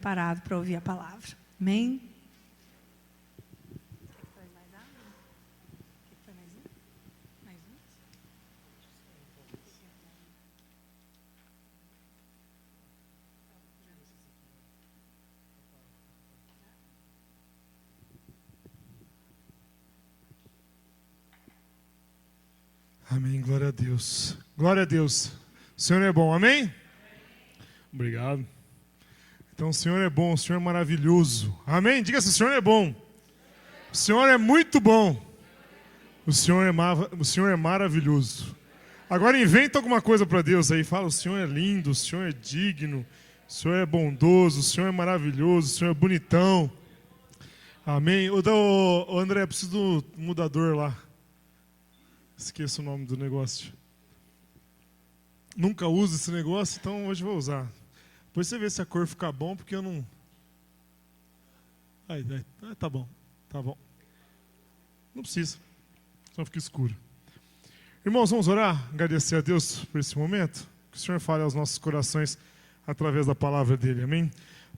Parado para ouvir a palavra. Amém? Amém, glória a Deus. Glória a Deus. O Senhor é bom, amém? Amém. Obrigado. Então o Senhor é bom, o Senhor é maravilhoso. Amém? Diga assim, o Senhor é bom. O Senhor é muito bom. O Senhor é maravilhoso. Agora inventa alguma coisa para Deus aí. Fala, o Senhor é lindo, o Senhor é digno, o Senhor é bondoso, o Senhor é maravilhoso, o Senhor é bonitão. Amém? Ô André, preciso do mudador lá. Esqueço o nome do negócio. Nunca uso esse negócio, então hoje vou usar. Depois você vê se a cor ficar bom, porque eu não... Tá bom. Não precisa, só fica escuro. Irmãos, vamos orar, agradecer a Deus por esse momento. Que o Senhor fale aos nossos corações através da palavra dele, amém?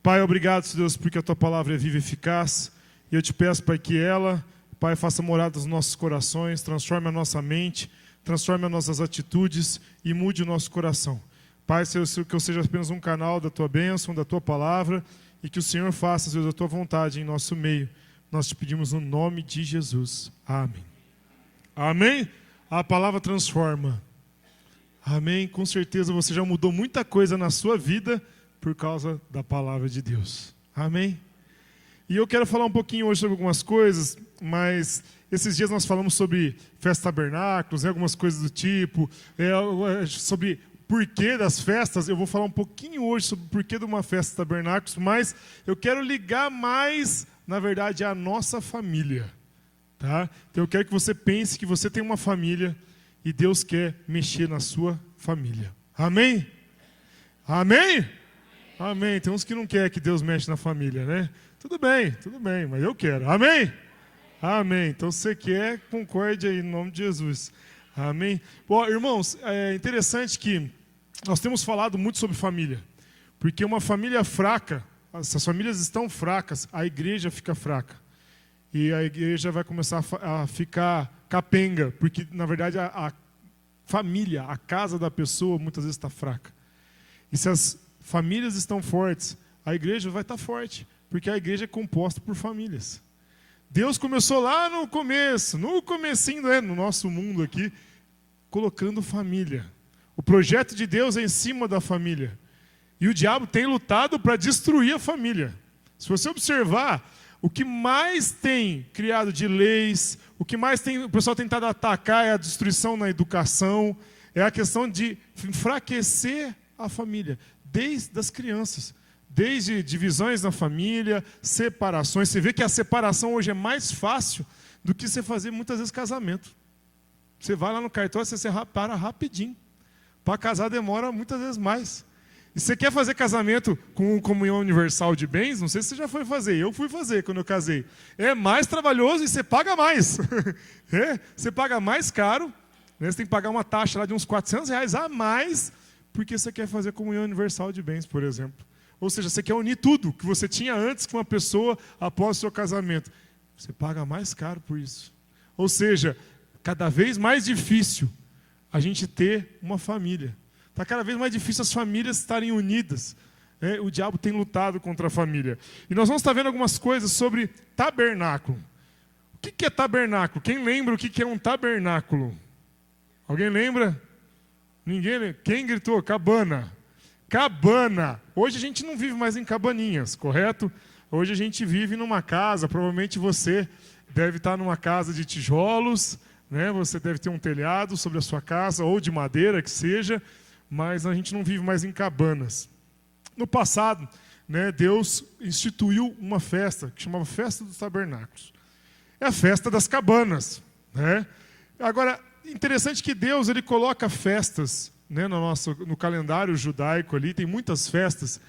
Pai, obrigado, Deus, porque a tua palavra é viva e eficaz. E eu te peço, Pai, que ela, Pai, faça morada nos nossos corações, transforme a nossa mente, transforme as nossas atitudes e mude o nosso coração. Pai, que eu seja apenas um canal da tua bênção, da tua palavra, e que o Senhor faça, Deus, a tua vontade em nosso meio. Nós te pedimos no nome de Jesus. Amém. Amém? A palavra transforma. Amém? Com certeza você já mudou muita coisa na sua vida por causa da palavra de Deus. Amém? E eu quero falar um pouquinho hoje sobre algumas coisas, mas esses dias nós falamos sobre festa tabernáculos, algumas coisas do tipo, sobre porquê das festas. Eu vou falar um pouquinho hoje sobre o porquê de uma festa tabernáculos, mas eu quero ligar mais, na verdade, à nossa família. Tá? Então eu quero que você pense que você tem uma família e Deus quer mexer na sua família. Amém? Amém? Amém. Tem uns que não querem que Deus mexa na família, né? Tudo bem, mas eu quero. Amém? Amém. Então se você quer, concorde aí, em nome de Jesus. Amém? Bom, irmãos, é interessante que nós temos falado muito sobre família, porque uma família fraca, se as famílias estão fracas, a igreja fica fraca. E a igreja vai começar a ficar capenga, porque, na verdade, a família, a casa da pessoa, muitas vezes está fraca. E se as famílias estão fortes, a igreja vai estar forte, porque a igreja é composta por famílias. Deus começou lá no começo, no comecinho, né, no nosso mundo aqui, colocando família. O projeto de Deus é em cima da família. E o diabo tem lutado para destruir a família. Se você observar, o que mais tem criado de leis, o que mais tem o pessoal tentado atacar é a destruição na educação, é a questão de enfraquecer a família, desde as crianças. Desde divisões na família, separações. Você vê que a separação hoje é mais fácil do que você fazer muitas vezes casamento. Você vai lá no cartório, você separa rapidinho. Para casar demora muitas vezes mais. E você quer fazer casamento com comunhão universal de bens? Não sei se você já foi fazer. Eu fui fazer quando eu casei. É mais trabalhoso e você paga mais. Você paga mais caro. Né? Você tem que pagar uma taxa lá de uns R$400 a mais, porque você quer fazer comunhão universal de bens, por exemplo. Ou seja, você quer unir tudo que você tinha antes com uma pessoa após o seu casamento. Você paga mais caro por isso. Ou seja, cada vez mais difícil a gente ter uma família. Está cada vez mais difícil as famílias estarem unidas. O diabo tem lutado contra a família. E nós vamos estar vendo algumas coisas sobre tabernáculo. O que é tabernáculo? Quem lembra o que é um tabernáculo? Alguém lembra? Ninguém lembra? Quem gritou? Cabana. Cabana. Hoje a gente não vive mais em cabaninhas, correto? Hoje a gente vive numa casa, provavelmente você deve estar numa casa de tijolos, né? Você deve ter um telhado sobre a sua casa, ou de madeira, que seja, mas a gente não vive mais em cabanas. No passado, né, Deus instituiu uma festa, que chamava Festa dos Tabernáculos. É a festa das cabanas. Né? Agora, interessante que Deus ele coloca festas, né, no calendário judaico ali, tem muitas festas.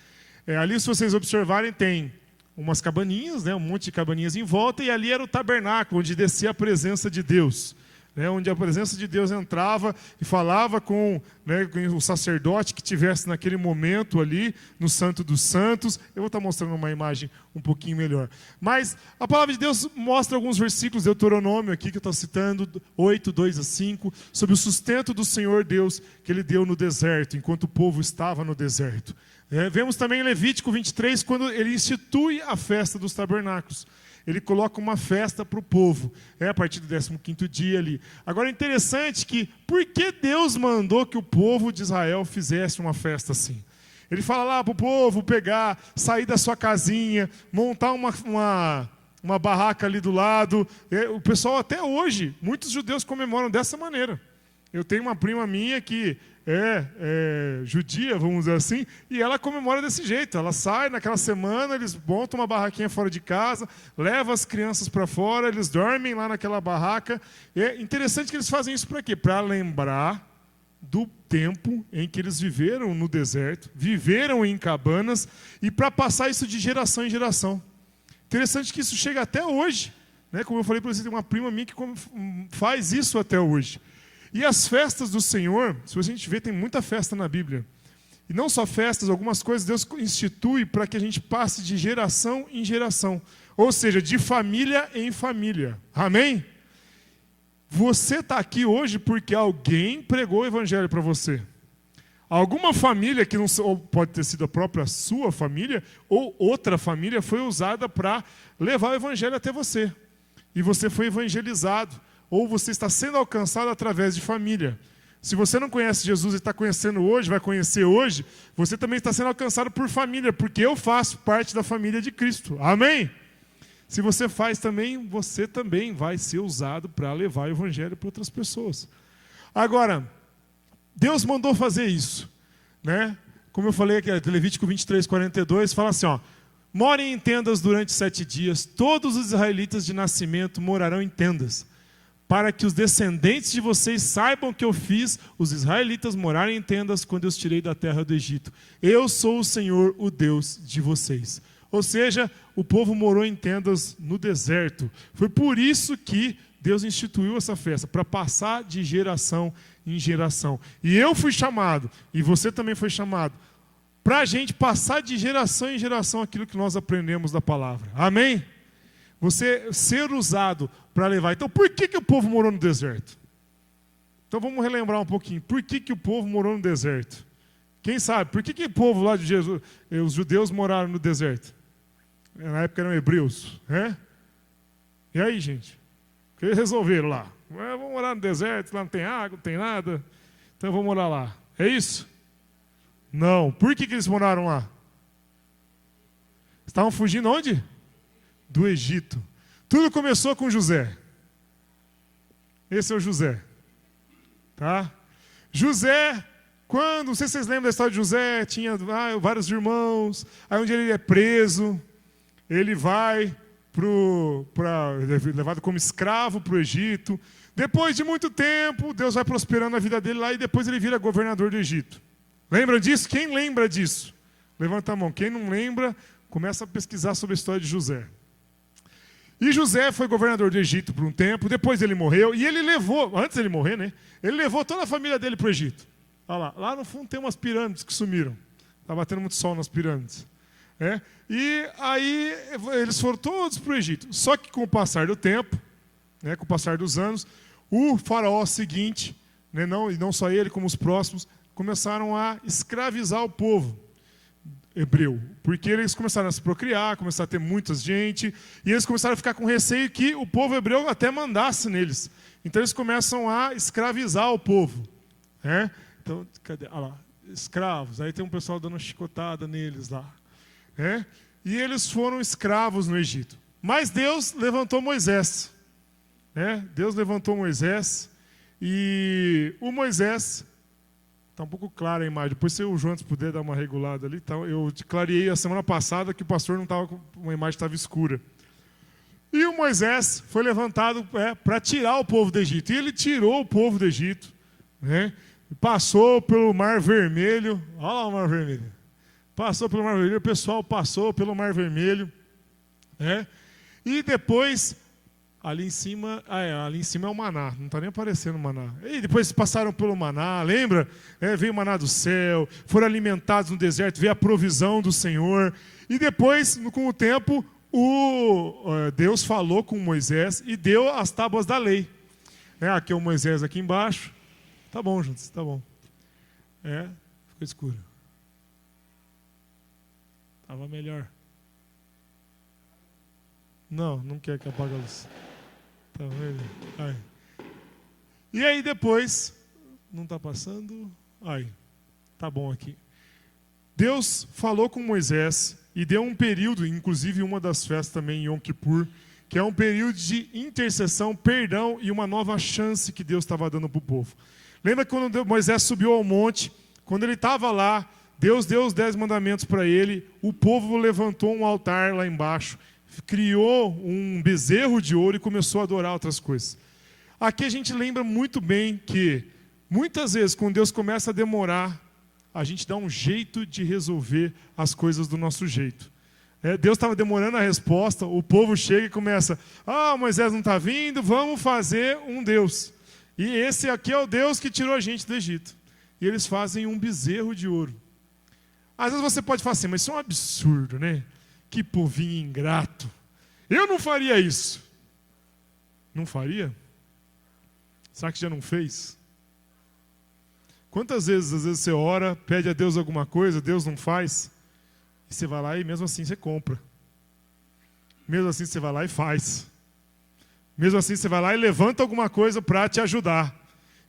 Ali, se vocês observarem, tem umas cabaninhas, né, um monte de cabaninhas em volta, e ali era o tabernáculo, onde descia a presença de Deus. né, onde a presença de Deus entrava e falava com o sacerdote que tivesse naquele momento ali, no Santo dos Santos. Eu vou estar mostrando uma imagem um pouquinho melhor. Mas a palavra de Deus mostra alguns versículos, Deuteronômio aqui que eu estou citando, 8, 2 a 5, sobre o sustento do Senhor Deus que Ele deu no deserto, enquanto o povo estava no deserto. Vemos também em Levítico 23, quando Ele institui a festa dos tabernáculos. Ele coloca uma festa para o povo, a partir do 15º dia ali. Agora é interessante que, por que Deus mandou que o povo de Israel fizesse uma festa assim? Ele fala lá para o povo pegar, sair da sua casinha, montar uma barraca ali do lado. O pessoal até hoje, muitos judeus comemoram dessa maneira. Eu tenho uma prima minha que é judia, vamos dizer assim, e ela comemora desse jeito. Ela sai naquela semana, eles montam uma barraquinha fora de casa, levam as crianças para fora, eles dormem lá naquela barraca. É interessante que eles fazem isso para quê? Para lembrar do tempo em que eles viveram no deserto, viveram em cabanas, e para passar isso de geração em geração. Interessante que isso chega até hoje, né? Como eu falei para você, tem uma prima minha que faz isso até hoje. E as festas do Senhor, se a gente vê, tem muita festa na Bíblia. E não só festas, algumas coisas Deus institui para que a gente passe de geração em geração. Ou seja, de família em família. Amém? Você está aqui hoje porque alguém pregou o Evangelho para você. Alguma família, que não ou pode ter sido a própria sua família, ou outra família, foi usada para levar o Evangelho até você. E você foi evangelizado. Ou você está sendo alcançado através de família. Se você não conhece Jesus e está conhecendo hoje, vai conhecer hoje, você também está sendo alcançado por família, porque eu faço parte da família de Cristo. Amém? Se você faz também, você também vai ser usado para levar o Evangelho para outras pessoas. Agora, Deus mandou fazer isso, né? Como eu falei aqui, Levítico 23, 42, fala assim, morem em tendas durante 7 dias, todos os israelitas de nascimento morarão em tendas, para que os descendentes de vocês saibam que eu fiz os israelitas morarem em tendas quando eu os tirei da terra do Egito. Eu sou o Senhor, o Deus de vocês. Ou seja, o povo morou em tendas no deserto. Foi por isso que Deus instituiu essa festa, para passar de geração em geração. E eu fui chamado, e você também foi chamado, para a gente passar de geração em geração aquilo que nós aprendemos da palavra. Amém? Você ser usado para levar. Então, por que o povo morou no deserto? Então, vamos relembrar um pouquinho. Por que o povo morou no deserto? Quem sabe? Por que o povo lá de Jesus, os judeus moraram no deserto? Na época eram hebreus. E aí, gente? O que eles resolveram lá? Vamos morar no deserto, lá não tem água, não tem nada. Então, vamos morar lá. É isso? Não. Por que eles moraram lá? Estavam fugindo onde? Do Egito. Tudo começou com José. Esse é o José. Tá? José, quando, não sei se vocês lembram da história de José, tinha vários irmãos, aí um dia ele é preso, ele vai levado como escravo para o Egito. Depois de muito tempo, Deus vai prosperando a vida dele lá e depois ele vira governador do Egito. Lembra disso? Quem lembra disso? Levanta a mão. Quem não lembra, começa a pesquisar sobre a história de José. E José foi governador do Egito por um tempo, depois ele morreu, e ele levou, antes dele morrer, né? Ele levou toda a família dele para o Egito. Olha lá no fundo tem umas pirâmides que sumiram. Está batendo muito sol nas pirâmides. E aí eles foram todos para o Egito. Só que com o passar do tempo, com o passar dos anos, o faraó seguinte, e não só ele, como os próximos, começaram a escravizar o povo hebreu, porque eles começaram a se procriar, começaram a ter muita gente, e eles começaram a ficar com receio que o povo hebreu até mandasse neles. Então eles começam a escravizar o povo. Então, cadê? Olha lá, escravos. Aí tem um pessoal dando uma chicotada neles lá. E eles foram escravos no Egito. Mas Deus levantou Moisés. Deus levantou Moisés, e o Moisés... Está um pouco clara a imagem. Depois, se o João puder dar uma regulada ali. Então, eu clareei a semana passada que o pastor não estava com... uma imagem estava escura. E o Moisés foi levantado para tirar o povo do Egito. E ele tirou o povo do Egito. Passou pelo Mar Vermelho. Olha lá o Mar Vermelho. Passou pelo Mar Vermelho. O pessoal passou pelo Mar Vermelho. E depois, ali em cima é o maná, não está nem aparecendo o maná. E depois passaram pelo maná, lembra? Veio o maná do céu, foram alimentados no deserto, veio a provisão do Senhor. E depois, com o tempo, Deus falou com Moisés e deu as tábuas da lei. Aqui é o Moisés aqui embaixo. Tá bom, juntos, tá bom. Ficou escuro. Estava melhor. Não quer que apague a luz. Tá vendo? Aí. E aí depois, não está passando? Aí, tá bom aqui. Deus falou com Moisés e deu um período, inclusive uma das festas também, Yom Kippur, que é um período de intercessão, perdão e uma nova chance que Deus estava dando para o povo. Lembra quando Moisés subiu ao monte, quando ele estava lá, Deus deu os 10 mandamentos para ele, o povo levantou um altar lá embaixo, criou um bezerro de ouro e começou a adorar outras coisas. Aqui a gente lembra muito bem que, muitas vezes, quando Deus começa a demorar, a gente dá um jeito de resolver as coisas do nosso jeito. Deus estava demorando a resposta, o povo chega e começa, Moisés não está vindo, vamos fazer um Deus. E esse aqui é o Deus que tirou a gente do Egito. E eles fazem um bezerro de ouro. Às vezes você pode falar assim, mas isso é um absurdo, né? Que povinho ingrato. Eu não faria isso. Não faria? Será que já não fez? Quantas vezes, às vezes você ora, pede a Deus alguma coisa, Deus não faz, e você vai lá e mesmo assim você compra. Mesmo assim você vai lá e faz. Mesmo assim você vai lá e levanta alguma coisa para te ajudar.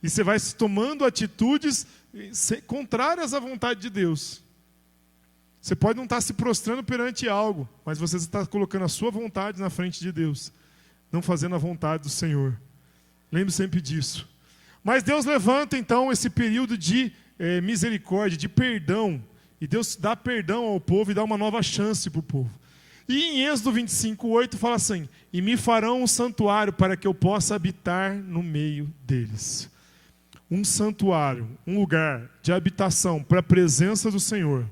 E você vai tomando atitudes contrárias à vontade de Deus. Você pode não estar se prostrando perante algo, mas você está colocando a sua vontade na frente de Deus, não fazendo a vontade do Senhor. Lembre sempre disso. Mas Deus levanta então esse período de misericórdia, de perdão, e Deus dá perdão ao povo e dá uma nova chance para o povo. E em Êxodo 25:8 fala assim, e me farão um santuário para que eu possa habitar no meio deles. Um santuário, um lugar de habitação para a presença do Senhor.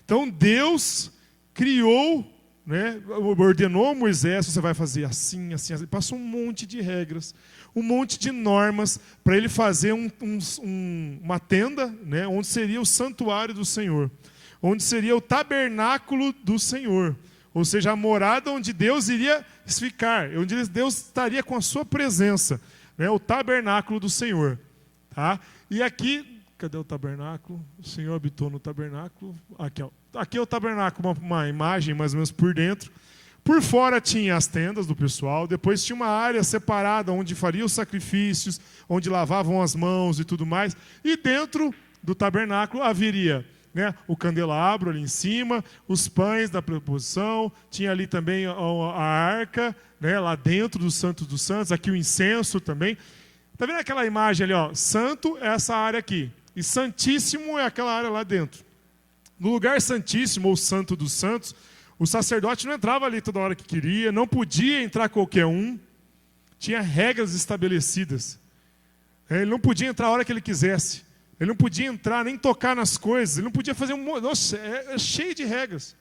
Então Deus criou, ordenou a Moisés, você vai fazer assim, assim, assim. Passou um monte de regras, um monte de normas para ele fazer uma tenda, onde seria o santuário do Senhor, onde seria o tabernáculo do Senhor, ou seja, a morada onde Deus iria ficar, onde Deus estaria com a sua presença, o tabernáculo do Senhor. Tá? E aqui, cadê o tabernáculo? O Senhor habitou no tabernáculo. Aqui é o tabernáculo, uma imagem mais ou menos por dentro. Por fora tinha as tendas do pessoal, depois tinha uma área separada onde faria os sacrifícios, onde lavavam as mãos e tudo mais. E dentro do tabernáculo haveria o candelabro ali em cima, os pães da proposição, tinha ali também a arca, lá dentro do Santo dos Santos, aqui o incenso também. Está vendo aquela imagem ali? Santo é essa área aqui. E santíssimo é aquela área lá dentro. No lugar santíssimo, ou santo dos santos, o sacerdote não entrava ali toda hora que queria, não podia entrar qualquer um. Tinha regras estabelecidas. Ele não podia entrar a hora que ele quisesse. Ele não podia entrar, nem tocar nas coisas. Ele não podia fazer Nossa, é cheio de regras.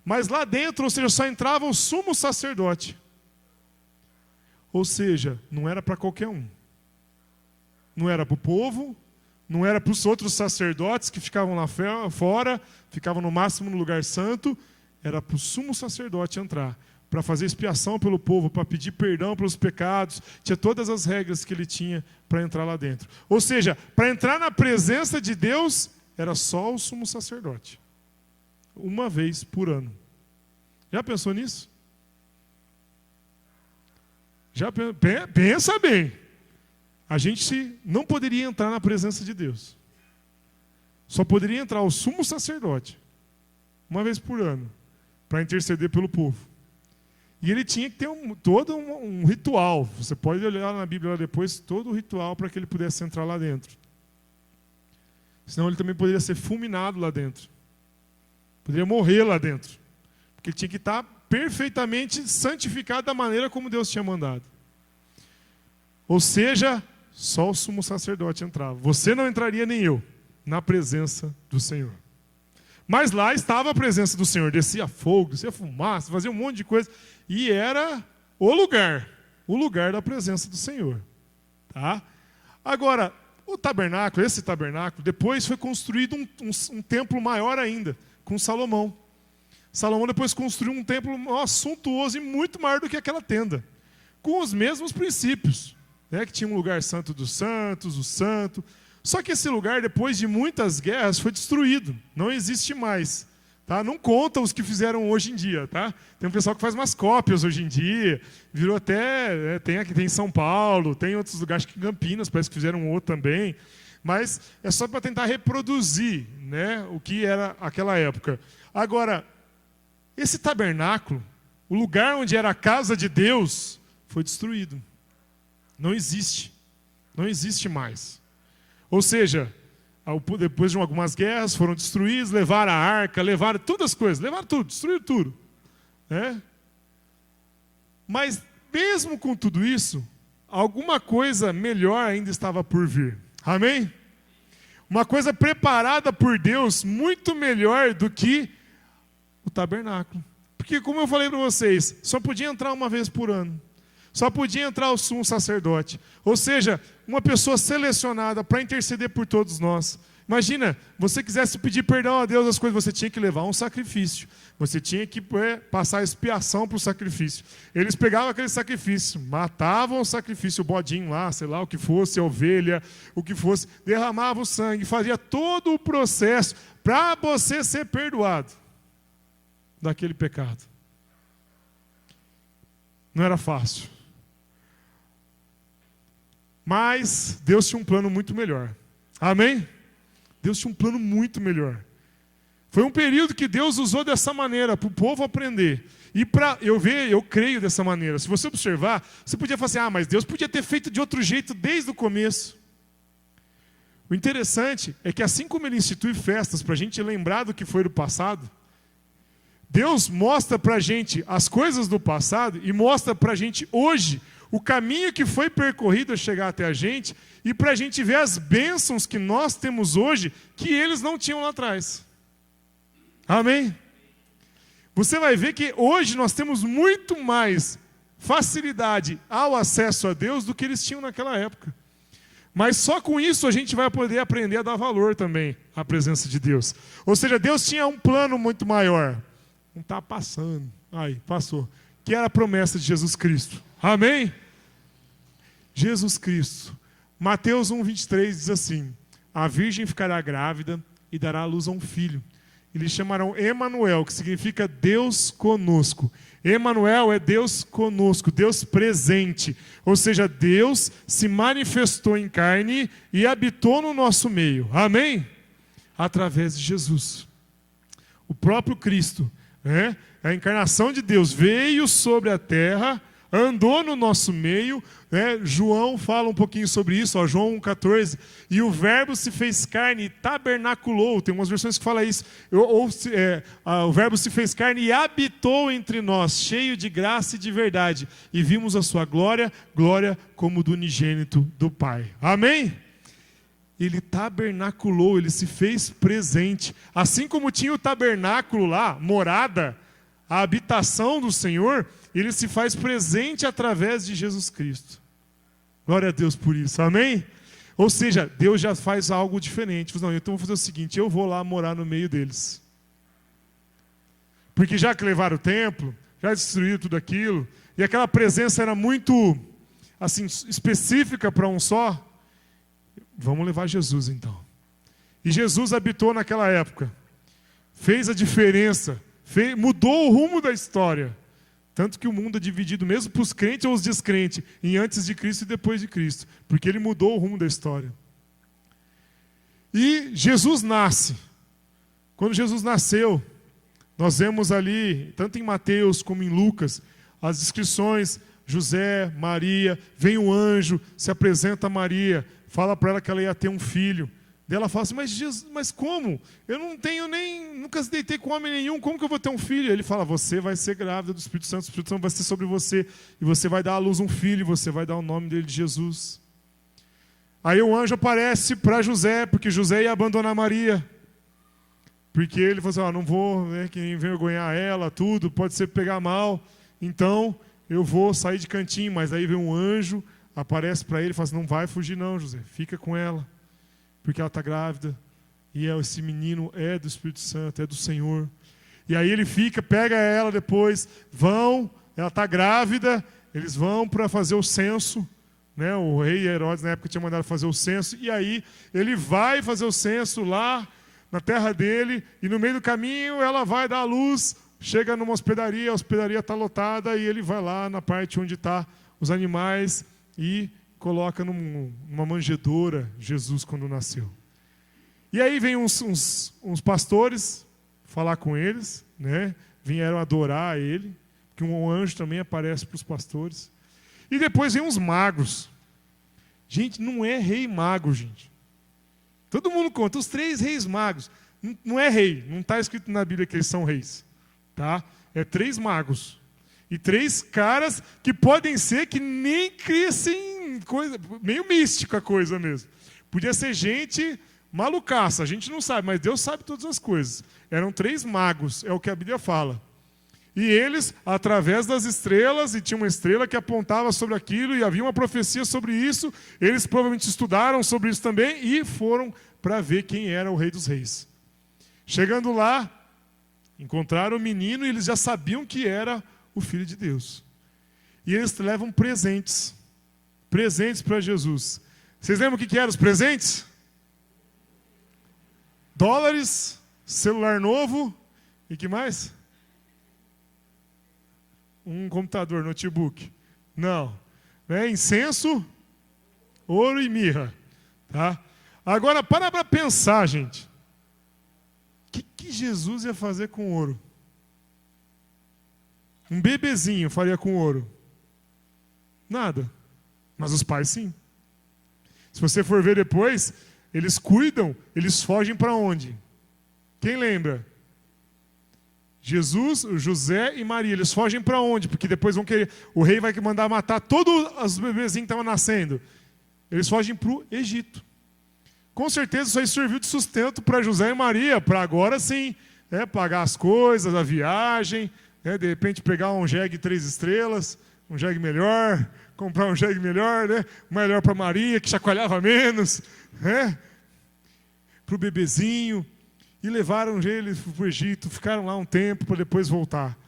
Mas lá dentro, ou seja, só entrava o sumo sacerdote. Ou seja, não era para qualquer um. Não era para o povo, não era para os outros sacerdotes que ficavam lá fora, ficavam no máximo no lugar santo, era para o sumo sacerdote entrar, para fazer expiação pelo povo, para pedir perdão pelos pecados, tinha todas as regras que ele tinha para entrar lá dentro. Ou seja, para entrar na presença de Deus, era só o sumo sacerdote, uma vez por ano. Já pensou nisso? Pensa bem. A gente não poderia entrar na presença de Deus. Só poderia entrar o sumo sacerdote, uma vez por ano, para interceder pelo povo. E ele tinha que ter todo um ritual. Você pode olhar na Bíblia lá depois, todo o ritual para que ele pudesse entrar lá dentro. Senão ele também poderia ser fulminado lá dentro. Poderia morrer lá dentro. Porque ele tinha que estar perfeitamente santificado da maneira como Deus tinha mandado. Ou seja, só o sumo sacerdote entrava. Você não entraria, nem eu, na presença do Senhor. Mas lá estava a presença do Senhor. Descia fogo, descia fumaça, fazia um monte de coisa. E era o lugar. o lugar da presença do Senhor. Tá? Agora, o tabernáculo, esse tabernáculo, depois foi construído um templo maior ainda, com Salomão. Salomão depois construiu um templo suntuoso e muito maior do que aquela tenda, com os mesmos princípios, né, que tinha um lugar santo dos santos, o santo. Só que esse lugar, depois de muitas guerras, foi destruído, não existe mais. Tá? Não conta os que fizeram hoje em dia. Tá? Tem um pessoal que faz umas cópias hoje em dia, virou até, tem aqui, tem em São Paulo, tem outros lugares, acho que em Campinas, parece que fizeram outro também, mas é só para tentar reproduzir, né, o que era aquela época. Agora, esse tabernáculo, o lugar onde era a casa de Deus, foi destruído. Não existe. Não existe mais. Ou seja, depois de algumas guerras, foram destruídos, levaram a arca, levaram todas as coisas, levaram tudo, destruíram tudo. Né? Mas, mesmo com tudo isso, alguma coisa melhor ainda estava por vir. Amém? Uma coisa preparada por Deus, muito melhor do que o tabernáculo. Porque, como eu falei para vocês, só podia entrar uma vez por ano. Só podia entrar o sumo sacerdote. Ou seja, uma pessoa selecionada para interceder por todos nós. Imagina, você quisesse pedir perdão a Deus das coisas, você tinha que levar um sacrifício. Você tinha que passar expiação para o sacrifício. Eles pegavam aquele sacrifício, matavam o sacrifício, o bodinho lá, sei lá, o que fosse, a ovelha, o que fosse, derramavam o sangue, fazia todo o processo para você ser perdoado daquele pecado. Não era fácil. Mas Deus tinha um plano muito melhor. Amém? Deus tinha um plano muito melhor. Foi um período que Deus usou dessa maneira, para o povo aprender. E para eu creio dessa maneira. Se você observar, você podia falar assim, mas Deus podia ter feito de outro jeito desde o começo. O interessante é que assim como Ele institui festas para a gente lembrar do que foi do passado, Deus mostra para a gente as coisas do passado e mostra para a gente hoje o caminho que foi percorrido a chegar até a gente e para a gente ver as bênçãos que nós temos hoje que eles não tinham lá atrás. Amém? Você vai ver que hoje nós temos muito mais facilidade ao acesso a Deus do que eles tinham naquela época. Mas só com isso a gente vai poder aprender a dar valor também à presença de Deus. Ou seja, Deus tinha um plano muito maior. Não está passando. Aí, passou. Que era a promessa de Jesus Cristo. Amém? Jesus Cristo. Mateus 1,23 diz assim: a virgem ficará grávida e dará à luz a um filho. Eles chamarão Emanuel, que significa Deus conosco. Emanuel é Deus conosco, Deus presente. Ou seja, Deus se manifestou em carne e habitou no nosso meio. Amém? Através de Jesus. O próprio Cristo, né? A encarnação de Deus veio sobre a terra, andou no nosso meio, né? João fala um pouquinho sobre isso, João 1,14, e o verbo se fez carne e tabernaculou, tem umas versões que falam isso, o verbo se fez carne e habitou entre nós, cheio de graça e de verdade, e vimos a sua glória, glória como do unigênito do Pai. Amém? Ele tabernaculou, ele se fez presente, assim como tinha o tabernáculo lá, morada, a habitação do Senhor, ele se faz presente através de Jesus Cristo. Glória a Deus por isso, amém? Ou seja, Deus já faz algo diferente. Não, então vou fazer o seguinte, eu vou lá morar no meio deles. Porque já que levaram o templo, já destruíram tudo aquilo, e aquela presença era muito assim, específica para um só, vamos levar Jesus então. E Jesus habitou naquela época, fez a diferença, mudou o rumo da história. Tanto que o mundo é dividido mesmo para os crentes ou os descrentes, em antes de Cristo e depois de Cristo. Porque ele mudou o rumo da história. E Jesus nasce. Quando Jesus nasceu, nós vemos ali, tanto em Mateus como em Lucas, as descrições, José, Maria, vem o anjo, se apresenta a Maria, fala para ela que ela ia ter um filho. Daí ela fala assim, mas como? Eu não tenho nunca se deitei com homem nenhum, como que eu vou ter um filho? Ele fala, você vai ser grávida do Espírito Santo, o Espírito Santo vai ser sobre você, e você vai dar à luz um filho, você vai dar o nome dele de Jesus. Aí o anjo aparece para José, porque José ia abandonar Maria. Porque ele falou assim, não vou que envergonhar ela, tudo, pode ser pegar mal. Então, eu vou sair de cantinho, mas aí vem um anjo, aparece para ele e fala assim, não vai fugir não, José, fica com ela, porque ela está grávida, e esse menino é do Espírito Santo, é do Senhor. E aí ele fica, pega ela depois, ela está grávida, eles vão para fazer o censo, né? O rei Herodes na época tinha mandado fazer o censo, e aí ele vai fazer o censo lá na terra dele, e no meio do caminho ela vai dar à luz, chega numa hospedaria, a hospedaria está lotada, e ele vai lá na parte onde estão os animais e coloca numa manjedoura Jesus quando nasceu. E aí vem uns pastores falar com eles, né? Vieram adorar ele, que um anjo também aparece para os pastores. E depois vem uns magos. Gente, não é rei mago, gente. Todo mundo conta, os 3 reis magos. Não é rei, não está escrito na Bíblia que eles são reis. Tá? É 3 magos. E 3 caras que podem ser que nem crescem coisa, meio mística a coisa mesmo. Podia ser gente malucaça, a gente não sabe, mas Deus sabe todas as coisas. Eram 3 magos, é o que a Bíblia fala. E eles, através das estrelas, e tinha uma estrela que apontava sobre aquilo, e havia uma profecia sobre isso, eles provavelmente estudaram sobre isso também, e foram para ver quem era o Rei dos Reis. Chegando lá, encontraram o menino, e eles já sabiam que era o Filho de Deus. E eles levam presentes para Jesus. Vocês lembram o que eram os presentes? Dólares, celular novo, e que mais? Um computador, notebook. Não. Incenso, ouro e mirra. Tá? Agora, para pensar, gente. O que Jesus ia fazer com ouro? Um bebezinho faria com ouro? Nada. Mas os pais, sim. Se você for ver depois, eles cuidam, eles fogem para onde? Quem lembra? Jesus, José e Maria, eles fogem para onde? Porque depois vão querer, o rei vai mandar matar todos os bebezinhos que estavam nascendo. Eles fogem para o Egito. Com certeza isso aí serviu de sustento para José e Maria, para agora sim, pagar as coisas, a viagem, de repente pegar um jegue 3 estrelas, um jegue melhor, comprar um jegue melhor, melhor para Maria, que chacoalhava menos, para o bebezinho. E levaram ele para o Egito, ficaram lá um tempo para depois voltar.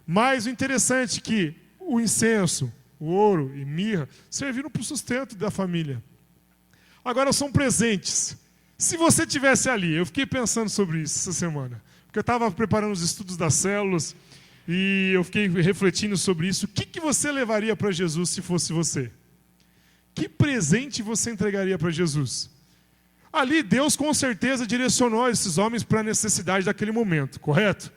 Mas o interessante é que o incenso, o ouro e mirra serviram para o sustento da família. Agora são presentes. Se você estivesse ali, eu fiquei pensando sobre isso essa semana, porque eu estava preparando os estudos das células e eu fiquei refletindo sobre isso. O que você levaria para Jesus se fosse você? Que presente você entregaria para Jesus? Ali Deus com certeza direcionou esses homens para a necessidade daquele momento, correto?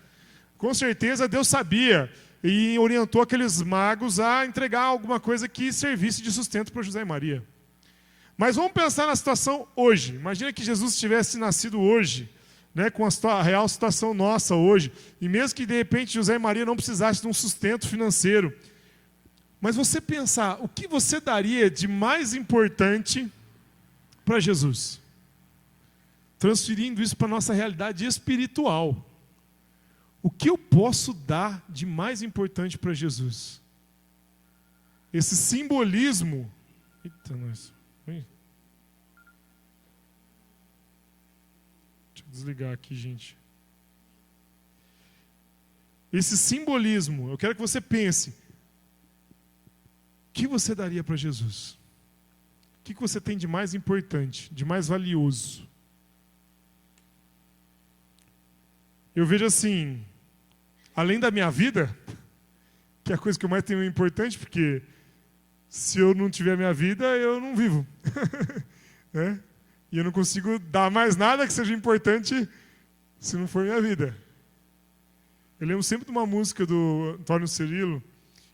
Com certeza Deus sabia e orientou aqueles magos a entregar alguma coisa que servisse de sustento para José e Maria. Mas vamos pensar na situação hoje. Imagina que Jesus tivesse nascido hoje, com a real situação nossa hoje, e mesmo que de repente José e Maria não precisassem de um sustento financeiro. Mas você pensar, o que você daria de mais importante para Jesus? Transferindo isso para a nossa realidade espiritual. O que eu posso dar de mais importante para Jesus? Esse simbolismo. Eita, nós. Deixa eu desligar aqui, gente. Esse simbolismo, eu quero que você pense. O que você daria para Jesus? O que você tem de mais importante, de mais valioso? Eu vejo assim, além da minha vida, que é a coisa que eu mais tenho importante, porque se eu não tiver minha vida, eu não vivo. E eu não consigo dar mais nada que seja importante se não for minha vida. Eu lembro sempre de uma música do Antônio Cirilo,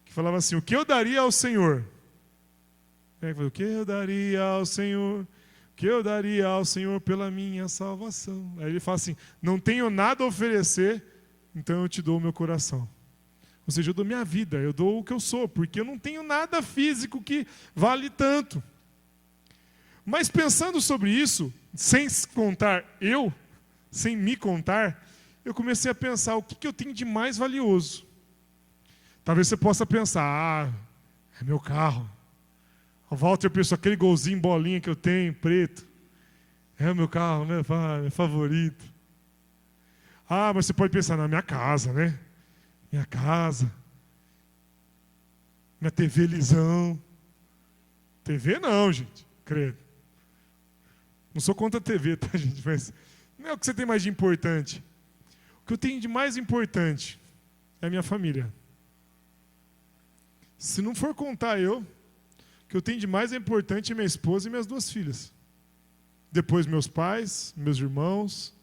que falava assim, o que eu daria ao Senhor? O que eu daria ao Senhor? Que eu daria ao Senhor pela minha salvação. Aí ele fala assim, não tenho nada a oferecer, então eu te dou o meu coração. Ou seja, eu dou minha vida, eu dou o que eu sou, porque eu não tenho nada físico que vale tanto. Mas pensando sobre isso, sem me contar, eu comecei a pensar, o que eu tenho de mais valioso? Talvez você possa pensar, é meu carro. O Walter pensou, aquele golzinho, bolinha que eu tenho, preto. É o meu carro, meu favorito. Mas você pode pensar, na minha casa, né? Minha casa. Minha TV lisão. TV não, gente, credo. Não sou contra a TV, tá, gente? Mas não é o que você tem mais de importante. O que eu tenho de mais importante é a minha família. Se não for contar eu, o que eu tenho de mais importante é minha esposa e minhas 2 filhas. Depois meus pais, meus irmãos.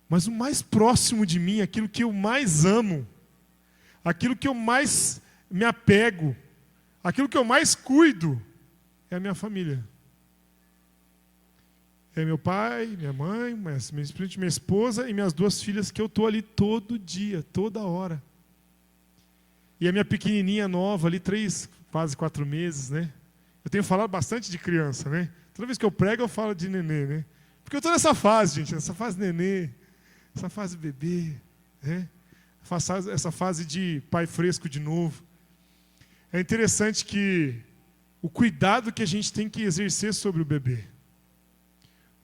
Mas o mais próximo de mim, aquilo que eu mais amo, aquilo que eu mais me apego, aquilo que eu mais cuido, é a minha família. É meu pai, minha mãe, minha esposa e minhas 2 filhas, que eu estou ali todo dia, toda hora. E a minha pequenininha nova ali, 3, quase 4 meses, né? Eu tenho falado bastante de criança, né? Toda vez que eu prego, eu falo de nenê, né? Porque eu estou nessa fase, gente, essa fase nenê, essa fase bebê, né? Essa fase de pai fresco de novo. É interessante que o cuidado que a gente tem que exercer sobre o bebê,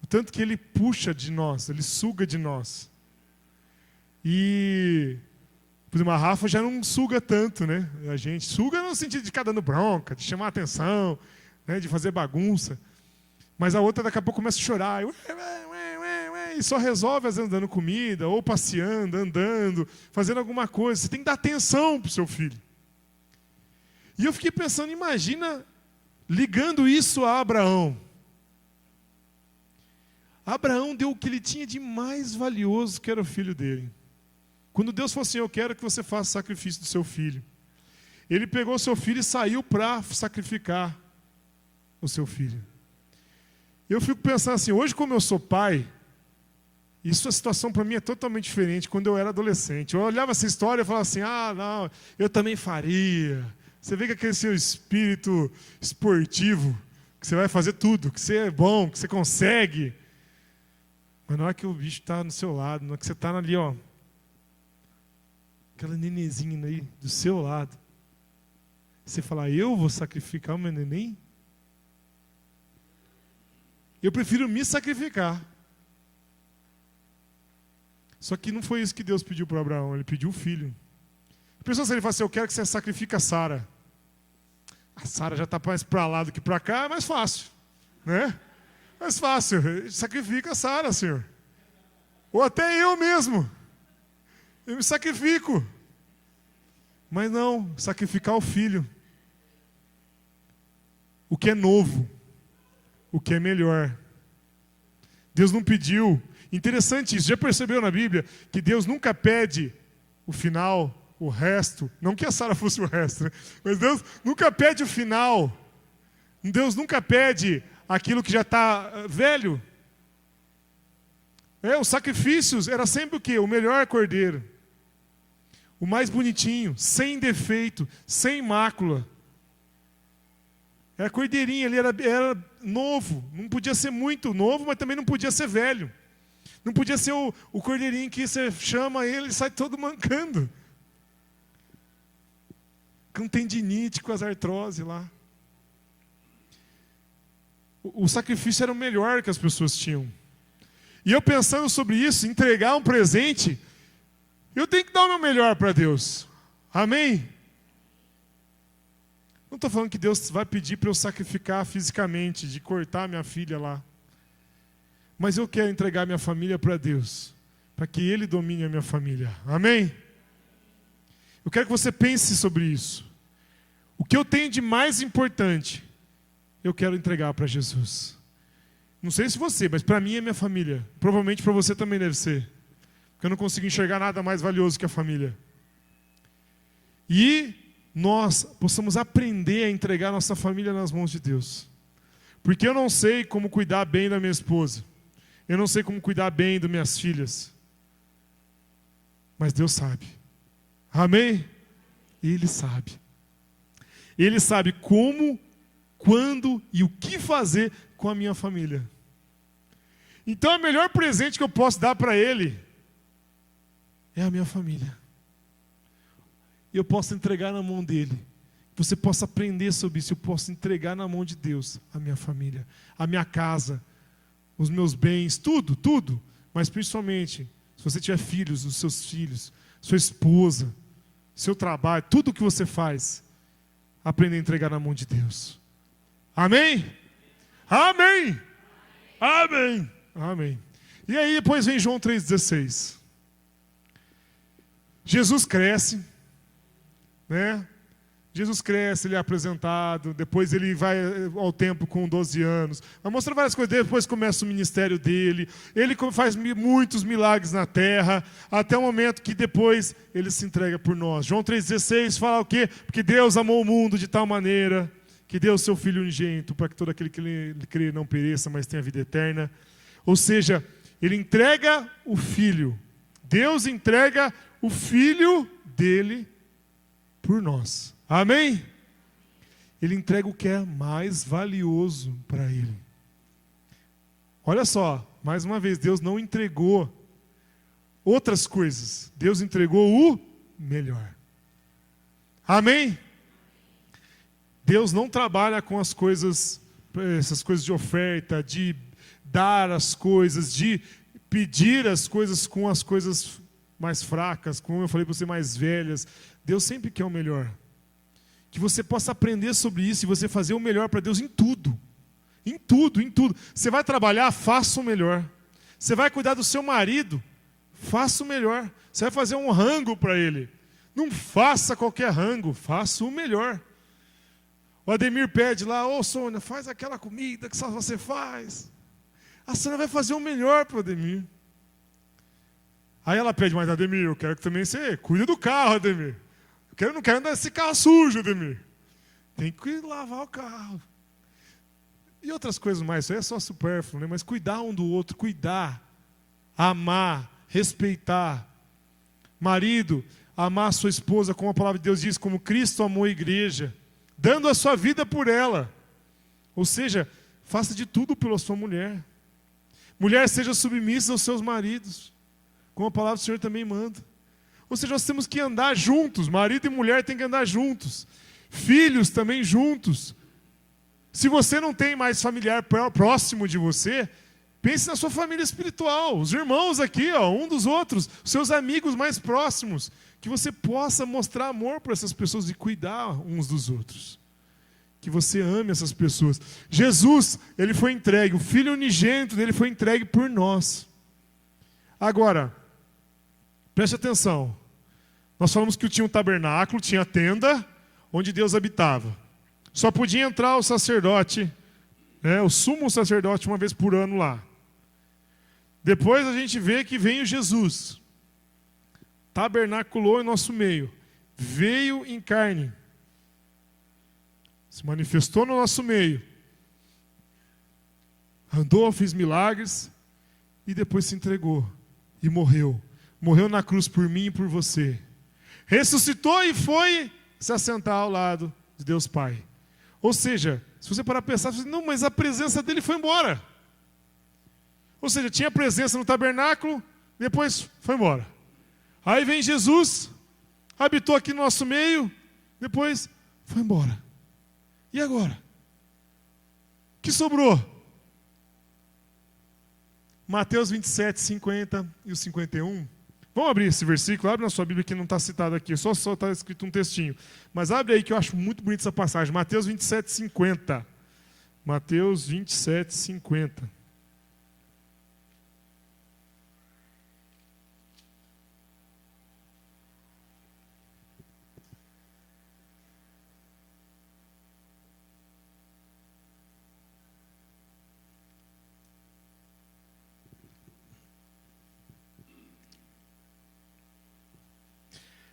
o tanto que ele puxa de nós, ele suga de nós. E, por exemplo, a Rafa já não suga tanto, né? A gente suga no sentido de ficar dando bronca, de chamar a atenção, né? De fazer bagunça. Mas a outra daqui a pouco começa a chorar. E só resolve, às vezes, dando comida, ou passeando, andando, fazendo alguma coisa. Você tem que dar atenção para o seu filho. E eu fiquei pensando, imagina ligando isso a Abraão. Abraão deu o que ele tinha de mais valioso, que era o filho dele. Quando Deus falou assim, eu quero que você faça o sacrifício do seu filho. Ele pegou o seu filho e saiu para sacrificar o seu filho. Eu fico pensando assim, hoje como eu sou pai, isso a situação para mim é totalmente diferente quando eu era adolescente. Eu olhava essa história e falava assim, não, eu também faria. Você vê que aquele seu espírito esportivo, que você vai fazer tudo, que você é bom, que você consegue. Mas na hora que o bicho está no seu lado, na hora que você está ali, ó, aquela nenenzinha aí do seu lado, você fala, eu vou sacrificar o meu neném? Eu prefiro me sacrificar. Só que não foi isso que Deus pediu para Abraão, ele pediu o filho. A pessoa, se ele fala assim, eu quero que você sacrifique a Sara. A Sara já está mais para lá do que para cá, é mais fácil, né? Mais fácil, sacrifica a Sara, Senhor. Ou até eu mesmo. Eu me sacrifico. Mas não, sacrificar o filho. O que é novo. O que é melhor. Deus não pediu. Interessante isso. Já percebeu na Bíblia que Deus nunca pede o final, o resto. Não que a Sara fosse o resto, né? Mas Deus nunca pede o final. Deus nunca pede aquilo que já está velho. Os sacrifícios era sempre o quê? O melhor cordeiro. O mais bonitinho, sem defeito, sem mácula. Era cordeirinho, ele era novo. Não podia ser muito novo, mas também não podia ser velho. Não podia ser o cordeirinho que você chama ele e sai todo mancando. Com tendinite, com as artroses lá. O sacrifício era o melhor que as pessoas tinham. E eu pensando sobre isso, entregar um presente, eu tenho que dar o meu melhor para Deus. Amém? Não estou falando que Deus vai pedir para eu sacrificar fisicamente, de cortar minha filha lá. Mas eu quero entregar minha família para Deus, para que Ele domine a minha família. Amém? Eu quero que você pense sobre isso. O que eu tenho de mais importante, eu quero entregar para Jesus. Não sei se você, mas para mim é minha família. Provavelmente para você também deve ser. Porque eu não consigo enxergar nada mais valioso que a família. E nós possamos aprender a entregar nossa família nas mãos de Deus. Porque eu não sei como cuidar bem da minha esposa. Eu não sei como cuidar bem das minhas filhas. Mas Deus sabe. Amém? Ele sabe. Ele sabe como, quando e o que fazer com a minha família. Então, o melhor presente que eu posso dar para Ele é a minha família. e eu possa entregar na mão dele. Você possa aprender sobre isso, eu posso entregar na mão de Deus a minha família, a minha casa, os meus bens, tudo, tudo. Mas principalmente, se você tiver filhos, os seus filhos, sua esposa, seu trabalho, tudo que você faz, aprenda a entregar na mão de Deus. Amém? Amém! Amém! Amém! E aí depois vem João 3,16. Jesus cresce, né? Jesus cresce, ele é apresentado, depois ele vai ao templo com 12 anos, vai mostrando várias coisas, depois começa o ministério dele, ele faz muitos milagres na terra, até o momento que depois ele se entrega por nós. João 3,16 fala o quê? Porque Deus amou o mundo de tal maneira que deu o seu Filho unigênito, para que todo aquele que lhe crê não pereça, mas tenha vida eterna. Ou seja, ele entrega o Filho, Deus entrega o Filho dele por nós. Amém? Ele entrega o que é mais valioso para ele. Olha só, mais uma vez, Deus não entregou outras coisas. Deus entregou o melhor. Amém? Deus não trabalha com as coisas, essas coisas de oferta, de dar as coisas, de pedir as coisas com as coisas mais fracas, como eu falei para você, mais velhas. Deus sempre quer o melhor. Que você possa aprender sobre isso e você fazer o melhor para Deus em tudo. Em tudo, em tudo. Você vai trabalhar, faça o melhor. Você vai cuidar do seu marido, faça o melhor. Você vai fazer um rango para ele. Não faça qualquer rango, faça o melhor. O Ademir pede lá, ô Sônia, faz aquela comida que só você faz. A Sônia vai fazer o melhor para o Ademir. Aí ela pede, mas Ademir, eu quero que também você cuide do carro, Ademir. Eu não quero andar nesse carro sujo, Ademir. Tem que lavar o carro. E outras coisas mais, isso aí é só supérfluo, né? Mas cuidar um do outro, cuidar, amar, respeitar. Marido, amar a sua esposa, como a palavra de Deus diz, como Cristo amou a igreja, dando a sua vida por ela. Ou seja, faça de tudo pela sua mulher. Mulher, seja submissa aos seus maridos, como a palavra do Senhor também manda. Ou seja, nós temos que andar juntos, marido e mulher têm que andar juntos, filhos também juntos. Se você não tem mais familiar próximo de você, pense na sua família espiritual, os irmãos aqui, ó, um dos outros, os seus amigos mais próximos, que você possa mostrar amor para essas pessoas e cuidar uns dos outros. Que você ame essas pessoas. Jesus, ele foi entregue, o Filho unigênito dele foi entregue por nós. Agora, preste atenção. Nós falamos que tinha um tabernáculo, tinha a tenda, onde Deus habitava. Só podia entrar o sacerdote, né, o sumo sacerdote, uma vez por ano lá. Depois a gente vê que veio Jesus. Tabernaculou em nosso meio. Veio em carne. Se manifestou no nosso meio. Andou, fez milagres. E depois se entregou. E morreu. Morreu na cruz por mim e por você. Ressuscitou e foi se assentar ao lado de Deus Pai. Ou seja, se você parar para pensar, você diz, não, mas a presença dele foi embora. Ou seja, tinha presença no tabernáculo, depois foi embora. Aí vem Jesus, habitou aqui no nosso meio, depois foi embora. E agora? O que sobrou? Mateus 27, 50 e o 51. Vamos abrir esse versículo, abre na sua Bíblia que não está citado aqui, só está escrito um textinho. Mas abre aí que eu acho muito bonita essa passagem. Mateus 27, 50. Mateus 27, 50.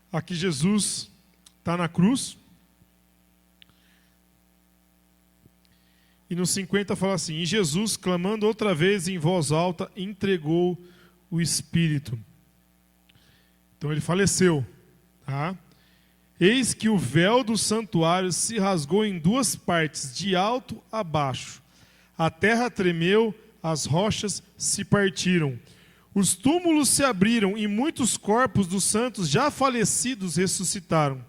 Aqui Jesus está na cruz. E no 50 fala assim: e Jesus, clamando outra vez em voz alta, entregou o Espírito. Então ele faleceu. Tá? Eis que o véu do santuário se rasgou em duas partes, de alto a baixo. A terra tremeu, as rochas se partiram. os túmulos se abriram e muitos corpos dos santos já falecidos ressuscitaram.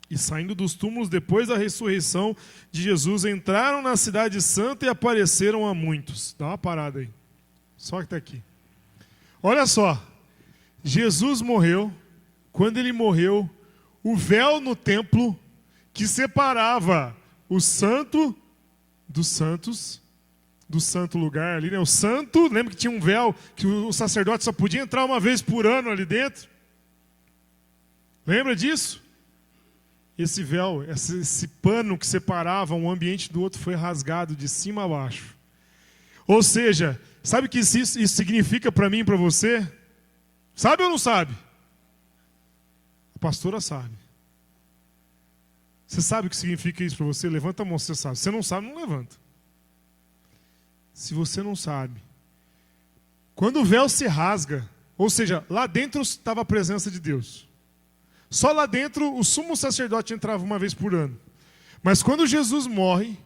E saindo dos túmulos depois da ressurreição de Jesus, entraram na cidade santa e apareceram a muitos. Dá uma parada aí. Só que está aqui. Olha só. Jesus morreu. Quando ele morreu, o véu no templo que separava o santo dos santos, do santo lugar ali, né? O santo, lembra que tinha um véu que o sacerdote só podia entrar uma vez por ano ali dentro? Lembra disso? Esse véu, esse pano que separava um ambiente do outro foi rasgado de cima a baixo. Ou seja, sabe o que isso significa para mim e para você? Sabe ou não sabe? A pastora sabe. Você sabe o que significa isso para você? Levanta a mão se você sabe. Se você não sabe, não levanta. Se você não sabe, quando o véu se rasga, ou seja, lá dentro estava a presença de Deus. Só lá dentro o sumo sacerdote entrava uma vez por ano. Mas quando Jesus morre,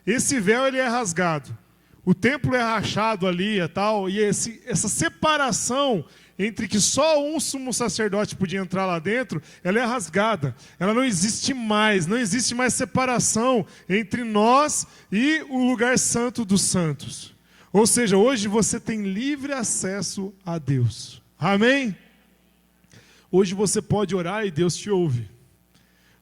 esse véu ele é rasgado. O templo é rachado ali e tal, e essa separação entre que só um sumo sacerdote podia entrar lá dentro, ela é rasgada. Ela não existe mais separação entre nós e o lugar santo dos santos. Ou seja, hoje você tem livre acesso a Deus. Amém? Hoje você pode orar e Deus te ouve.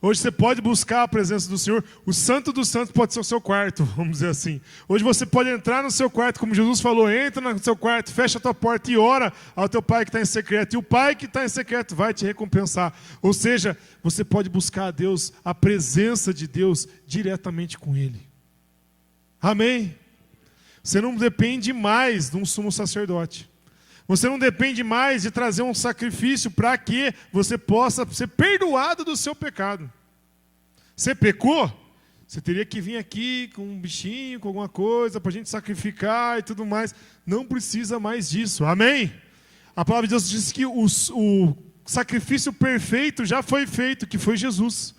Hoje você pode buscar a presença do Senhor. O santo dos santos pode ser o seu quarto, vamos dizer assim. Hoje você pode entrar no seu quarto, como Jesus falou, entra no seu quarto, fecha a tua porta e ora ao teu pai que está em secreto. E o pai que está em secreto vai te recompensar. Ou seja, você pode buscar a Deus, a presença de Deus, diretamente com Ele. Amém? Você não depende mais de um sumo sacerdote. Você não depende mais de trazer um sacrifício para que você possa ser perdoado do seu pecado. Você pecou? Você teria que vir aqui com um bichinho, com alguma coisa, para a gente sacrificar e tudo mais. Não precisa mais disso. Amém? A palavra de Deus diz que o sacrifício perfeito já foi feito, que foi Jesus.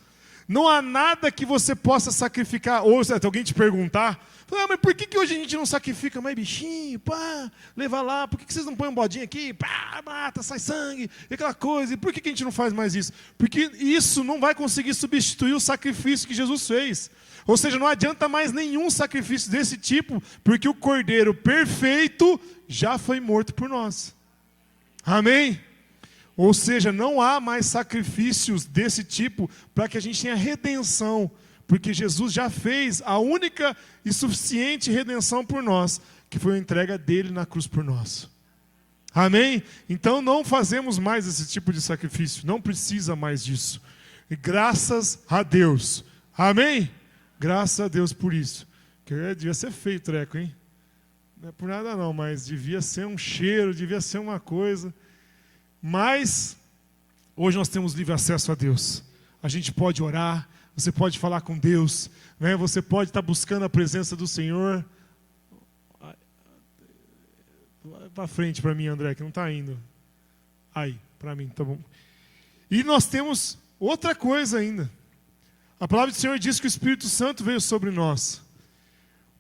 Não há nada que você possa sacrificar. Ou se alguém te perguntar, mas por que hoje a gente não sacrifica mais bichinho? Pá, leva lá. Por que vocês não põem um bodinho aqui? Pá, mata, sai sangue, e aquela coisa. E por que a gente não faz mais isso? Porque isso não vai conseguir substituir o sacrifício que Jesus fez. Ou seja, não adianta mais nenhum sacrifício desse tipo, porque o Cordeiro perfeito já foi morto por nós. Amém? Ou seja, não há mais sacrifícios desse tipo para que a gente tenha redenção, porque Jesus já fez a única e suficiente redenção por nós, que foi a entrega dele na cruz por nós. Amém? Então não fazemos mais esse tipo de sacrifício, não precisa mais disso. E graças a Deus. Amém? Graças a Deus por isso. Que devia ser feio o treco, hein? Não é por nada não, mas devia ser um cheiro, devia ser uma coisa. Mas hoje nós temos livre acesso a Deus. A gente pode orar, você pode falar com Deus, né? Você pode estar buscando a presença do Senhor. Vai para frente para mim, André, que não está indo. Aí, para mim, tá bom. E nós temos outra coisa ainda. A palavra do Senhor diz que o Espírito Santo veio sobre nós.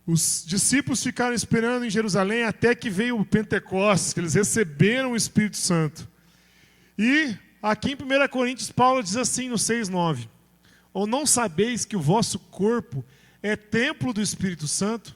Os discípulos ficaram esperando em Jerusalém até que veio o Pentecostes, que eles receberam o Espírito Santo. E aqui em 1 Coríntios, Paulo diz assim no 6:9: ou não sabeis que o vosso corpo é templo do Espírito Santo,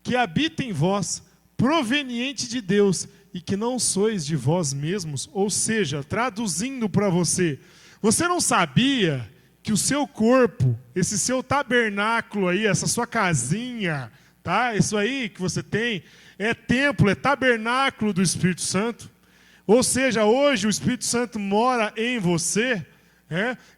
que habita em vós, proveniente de Deus, e que não sois de vós mesmos? Ou seja, traduzindo para você, você não sabia que o seu corpo, esse seu tabernáculo aí, essa sua casinha, tá? Isso aí que você tem, é templo, é tabernáculo do Espírito Santo? Ou seja, hoje o Espírito Santo mora em você,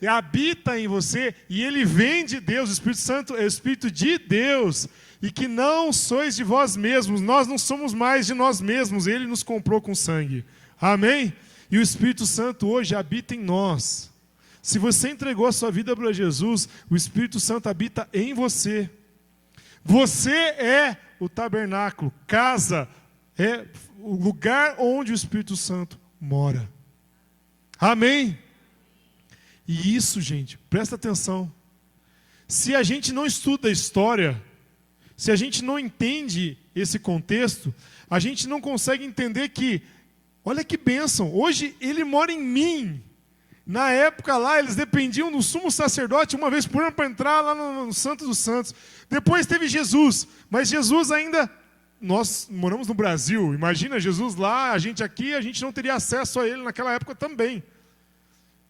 e habita em você, e ele vem de Deus. O Espírito Santo é o Espírito de Deus, e que não sois de vós mesmos. Nós não somos mais de nós mesmos, ele nos comprou com sangue. Amém? E o Espírito Santo hoje habita em nós. Se você entregou a sua vida para Jesus, o Espírito Santo habita em você. Você é o tabernáculo, casa, é o lugar onde o Espírito Santo mora. Amém? E isso, gente, presta atenção. Se a gente não estuda a história, se a gente não entende esse contexto, a gente não consegue entender que Olha que bênção. Hoje ele mora em mim. Na época lá, eles dependiam do sumo sacerdote uma vez por ano para entrar lá no Santo dos Santos. Depois teve Jesus. Mas Jesus ainda... Nós moramos no Brasil. Imagina Jesus lá, a gente aqui, a gente não teria acesso a ele naquela época também.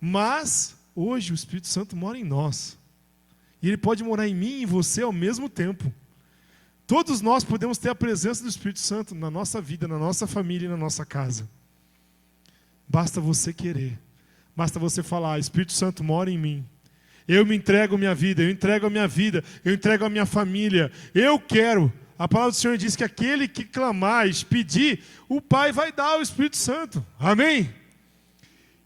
Mas hoje o Espírito Santo mora em nós. E ele pode morar em mim e em você ao mesmo tempo. Todos nós podemos ter a presença do Espírito Santo na nossa vida, na nossa família e na nossa casa. Basta você querer. Basta você falar, Espírito Santo mora em mim. Eu me entrego a minha vida, eu entrego a minha vida, eu entrego a minha família. Eu quero. A palavra do Senhor diz que aquele que clamar e pedir, o Pai vai dar o Espírito Santo. Amém?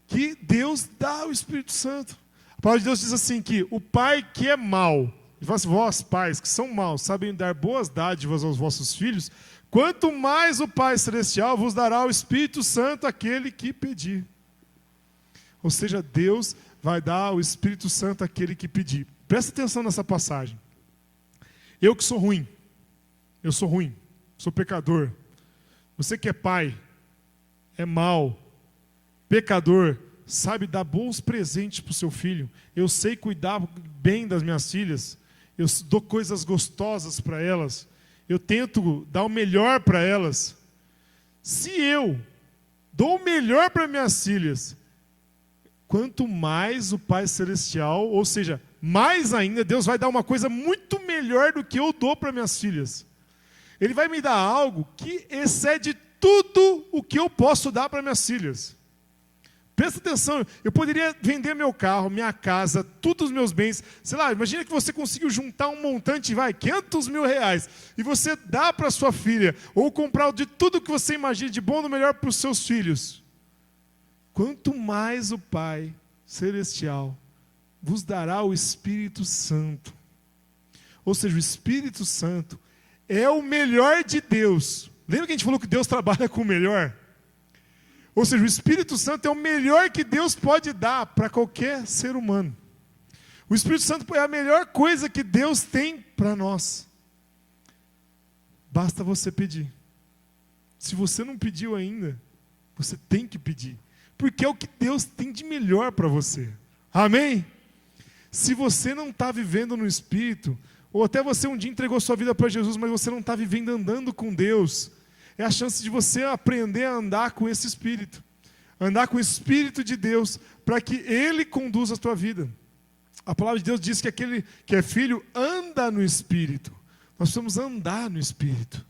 Que Deus dá o Espírito Santo. A palavra de Deus diz assim que o pai que é mau, ele fala assim, vós pais que são maus, sabem dar boas dádivas aos vossos filhos, quanto mais o Pai Celestial vos dará o Espírito Santo àquele que pedir. Ou seja, Deus vai dar o Espírito Santo àquele que pedir. Presta atenção nessa passagem. Eu que sou ruim, eu sou ruim, sou pecador. Você que é pai, é mau, pecador, sabe dar bons presentes para o seu filho. Eu sei cuidar bem das minhas filhas. Eu dou coisas gostosas para elas. Eu tento dar o melhor para elas. Se eu dou o melhor para minhas filhas, quanto mais o Pai Celestial, ou seja, mais ainda, Deus vai dar uma coisa muito melhor do que eu dou para minhas filhas. Ele vai me dar algo que excede tudo o que eu posso dar para minhas filhas. Presta atenção, eu poderia vender meu carro, minha casa, todos os meus bens. Sei lá, imagina que você conseguiu juntar um montante, 500 mil reais, e você dá para sua filha, ou comprar de tudo que você imagina de bom e melhor para os seus filhos. Quanto mais o Pai Celestial vos dará o Espírito Santo. Ou seja, o Espírito Santo é o melhor de Deus. Lembra que a gente falou que Deus trabalha com o melhor? Ou seja, o Espírito Santo é o melhor que Deus pode dar para qualquer ser humano. O Espírito Santo é a melhor coisa que Deus tem para nós. Basta você pedir. Se você não pediu ainda, você tem que pedir. Porque é o que Deus tem de melhor para você. Amém? Se você não está vivendo no Espírito, ou até você um dia entregou sua vida para Jesus, mas você não está vivendo andando com Deus, é a chance de você aprender a andar com esse Espírito. Andar com o Espírito de Deus, para que Ele conduza a tua vida. A palavra de Deus diz que aquele que é filho anda no Espírito. Nós precisamos andar no Espírito.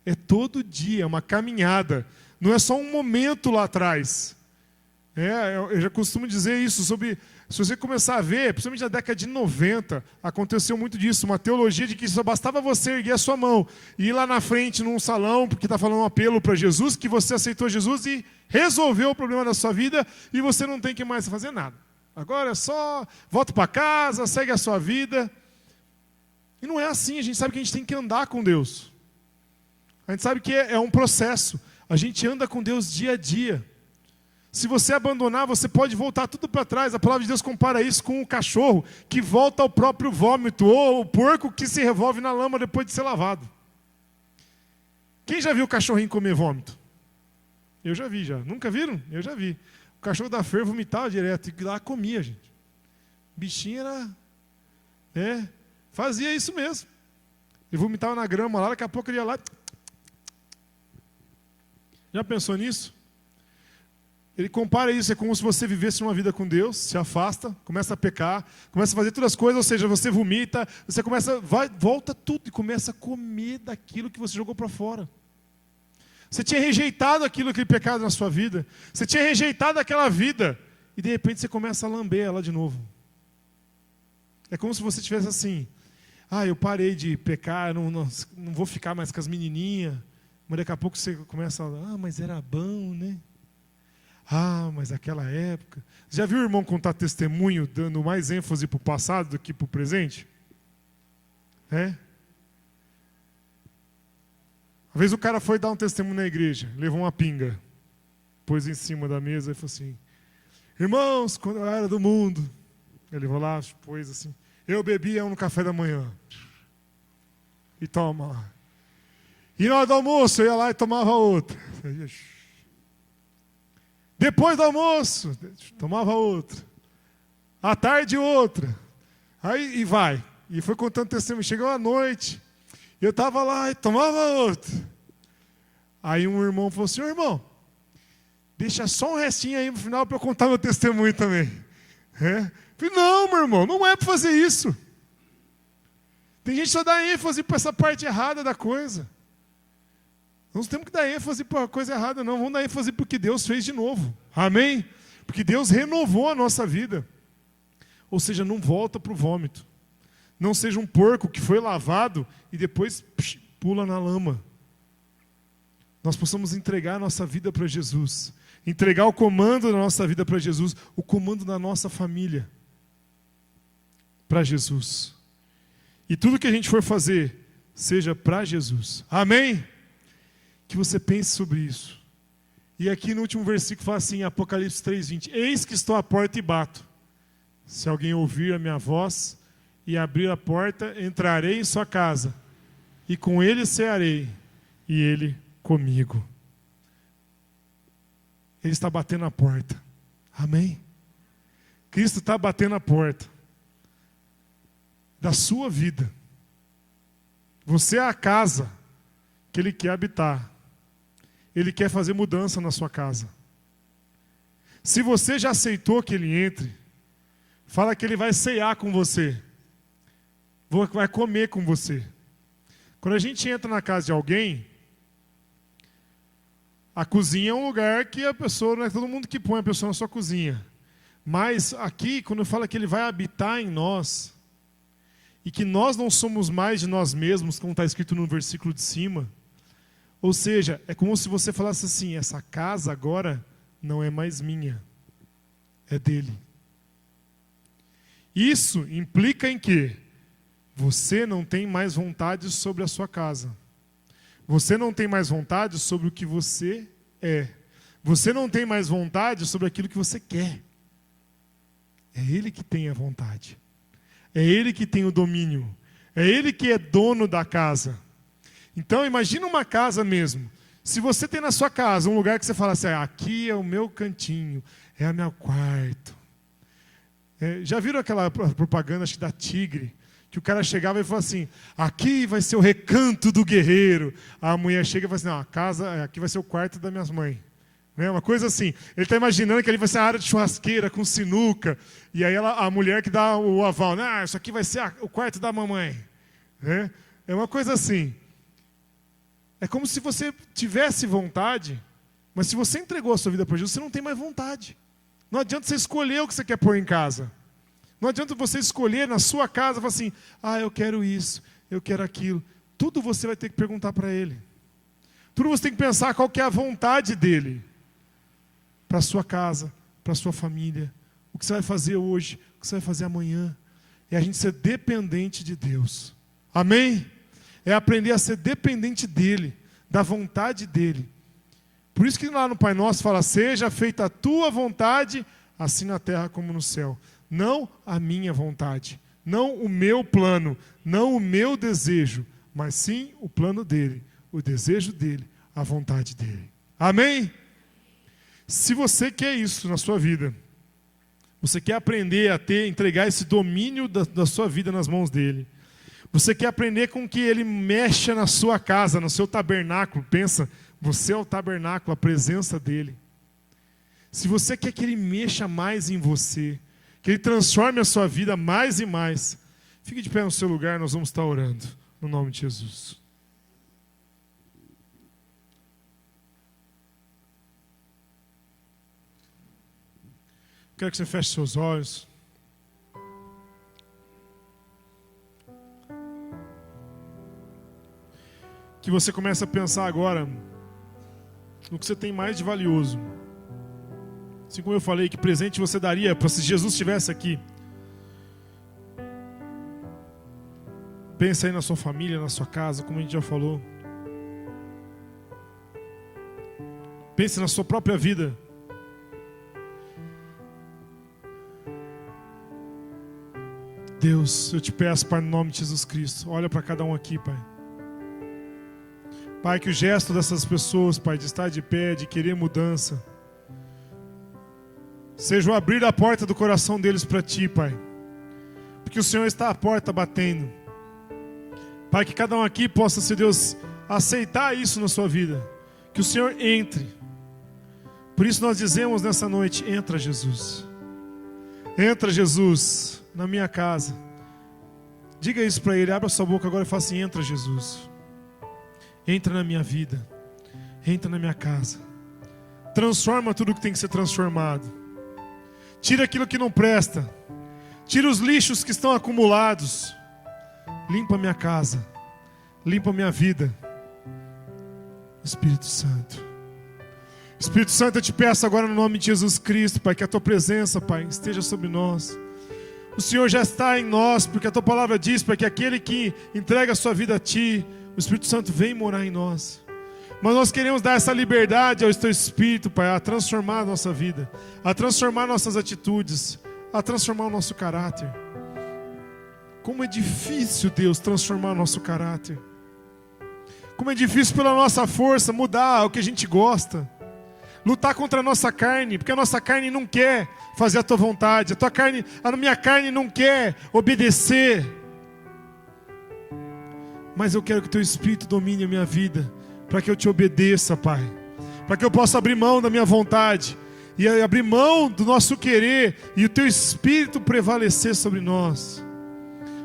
É todo dia, é uma caminhada. Não é só um momento lá atrás. Eu já costumo dizer isso sobre... Se você começar a ver, principalmente na década de 90, aconteceu muito disso, uma teologia de que só bastava você erguer a sua mão e ir lá na frente num salão, porque está falando um apelo para Jesus, que você aceitou Jesus e resolveu o problema da sua vida e você não tem que mais fazer nada. Agora é só volta para casa, segue a sua vida. E não é assim, a gente sabe que a gente tem que andar com Deus. A gente sabe que é um processo. A gente anda com Deus dia a dia. Se você abandonar, você pode voltar tudo para trás. A palavra de Deus compara isso com o cachorro que volta ao próprio vômito, ou o porco que se revolve na lama depois de ser lavado. Quem já viu o cachorrinho comer vômito? Eu já vi, já. Nunca viram? Eu já vi. O cachorro da feira vomitava direto e lá comia, gente. O bichinho era... fazia isso mesmo. Ele vomitava na grama lá, daqui a pouco ele ia lá... Já pensou nisso? Ele compara isso, é como se você vivesse uma vida com Deus, se afasta, começa a pecar, começa a fazer todas as coisas, ou seja, você vomita, você volta tudo e começa a comer daquilo que você jogou para fora. Você tinha rejeitado aquele pecado na sua vida, você tinha rejeitado aquela vida, e de repente você começa a lamber ela de novo. É como se você tivesse assim, eu parei de pecar, não vou ficar mais com as menininhas, mas daqui a pouco você começa a mas era bom, né? Mas aquela época... Já viu o irmão contar testemunho dando mais ênfase para o passado do que para o presente? Uma vez o cara foi dar um testemunho na igreja, levou uma pinga, pôs em cima da mesa e falou assim, irmãos, quando eu era do mundo, ele levou lá, pôs assim, eu bebia um no café da manhã, e toma lá. E na hora do almoço eu ia lá e tomava outra. Depois do almoço, tomava outra. À tarde, outra. Aí, e vai. E foi contando testemunho. Chegou a noite, eu estava lá e tomava outra. Aí um irmão falou assim, irmão, deixa só um restinho aí no final para eu contar meu testemunho também. É? Falei, não, meu irmão, não é para fazer isso. Tem gente que só dá ênfase para essa parte errada da coisa. Nós temos que dar ênfase para a coisa errada, não. Vamos dar ênfase para o que Deus fez de novo. Amém? Porque Deus renovou a nossa vida. Ou seja, não volta para o vômito. Não seja um porco que foi lavado e depois pula na lama. Nós possamos entregar a nossa vida para Jesus. Entregar o comando da nossa vida para Jesus. O comando da nossa família para Jesus. E tudo que a gente for fazer, seja para Jesus. Amém? Que você pense sobre isso. E aqui no último versículo fala assim, Apocalipse 3:20. Eis que estou à porta e bato. Se alguém ouvir a minha voz e abrir a porta, entrarei em sua casa. E com ele cearei. E ele comigo. Ele está batendo a porta. Amém? Cristo está batendo a porta da sua vida. Você é a casa que Ele quer habitar. Ele quer fazer mudança na sua casa. Se você já aceitou que Ele entre, fala que Ele vai ceiar com você. Vai comer com você. Quando a gente entra na casa de alguém, a cozinha é um lugar que a pessoa, não é todo mundo que põe a pessoa na sua cozinha. Mas aqui, quando fala que Ele vai habitar em nós, e que nós não somos mais de nós mesmos, como está escrito no versículo de cima, ou seja, é como se você falasse assim, essa casa agora não é mais minha, é dele. Isso implica em que você não tem mais vontade sobre a sua casa. Você não tem mais vontade sobre o que você é. Você não tem mais vontade sobre aquilo que você quer. É Ele que tem a vontade. É Ele que tem o domínio. É Ele que é dono da casa. Então imagina uma casa mesmo. Se você tem na sua casa um lugar que você fala assim, aqui é o meu cantinho, é o meu quarto. Já viram aquela propaganda, acho que da Tigre? Que o cara chegava e falava assim, aqui vai ser o recanto do guerreiro. A mulher chega e fala assim, não, a casa, aqui vai ser o quarto das minhas mães. Uma coisa assim, ele está imaginando que ali vai ser a área de churrasqueira, com sinuca, e aí a mulher que dá o aval, isso aqui vai ser o quarto da mamãe. É uma coisa assim. É como se você tivesse vontade, mas se você entregou a sua vida para Jesus, você não tem mais vontade. Não adianta você escolher o que você quer pôr em casa. Não adianta você escolher na sua casa, falar assim, eu quero isso, eu quero aquilo. Tudo você vai ter que perguntar para Ele. Tudo você tem que pensar qual que é a vontade dEle. Para a sua casa, para a sua família. O que você vai fazer hoje, o que você vai fazer amanhã. É a gente ser dependente de Deus. Amém? É aprender a ser dependente dEle, da vontade dEle. Por isso que lá no Pai Nosso fala, seja feita a tua vontade, assim na terra como no céu. Não a minha vontade, não o meu plano, não o meu desejo, mas sim o plano dEle, o desejo dEle, a vontade dEle. Amém? Se você quer isso na sua vida, você quer aprender a entregar esse domínio da sua vida nas mãos dEle, você quer aprender com que Ele mexa na sua casa, no seu tabernáculo, pensa, você é o tabernáculo, a presença dEle. Se você quer que Ele mexa mais em você, que Ele transforme a sua vida mais e mais, fique de pé no seu lugar, nós vamos estar orando, no nome de Jesus. Quero que você feche seus olhos. Que você comece a pensar agora no que você tem mais de valioso. Assim como eu falei, que presente você daria para se Jesus estivesse aqui. Pensa aí na sua família, na sua casa, como a gente já falou. Pense na sua própria vida. Deus, eu te peço, Pai, no nome de Jesus Cristo, olha para cada um aqui, Pai. Pai, que o gesto dessas pessoas, Pai, de estar de pé, de querer mudança, seja o abrir a porta do coração deles para Ti, Pai. Porque o Senhor está à porta batendo. Pai, que cada um aqui possa, se Deus, aceitar isso na sua vida. Que o Senhor entre. Por isso nós dizemos nessa noite, entra Jesus. Entra Jesus na minha casa. Diga isso para Ele, abra sua boca agora e fala assim, entra Jesus. Entra na minha vida. Entra na minha casa. Transforma tudo que tem que ser transformado. Tira aquilo que não presta. Tira os lixos que estão acumulados. Limpa a minha casa. Limpa a minha vida. Espírito Santo. Espírito Santo, eu te peço agora no nome de Jesus Cristo, Pai, que a Tua presença, Pai, esteja sobre nós. O Senhor já está em nós, porque a Tua palavra diz, Pai, que aquele que entrega a sua vida a Ti, o Espírito Santo vem morar em nós. Mas nós queremos dar essa liberdade ao Teu Espírito, Pai, a transformar a nossa vida, a transformar nossas atitudes, a transformar o nosso caráter. Como é difícil, Deus, transformar o nosso caráter. Como é difícil pela nossa força mudar o que a gente gosta. Lutar contra a nossa carne, porque a nossa carne não quer fazer a Tua vontade. A minha carne não quer obedecer. Mas eu quero que o Teu Espírito domine a minha vida, para que eu Te obedeça, Pai. Para que eu possa abrir mão da minha vontade, e abrir mão do nosso querer, e o Teu Espírito prevalecer sobre nós.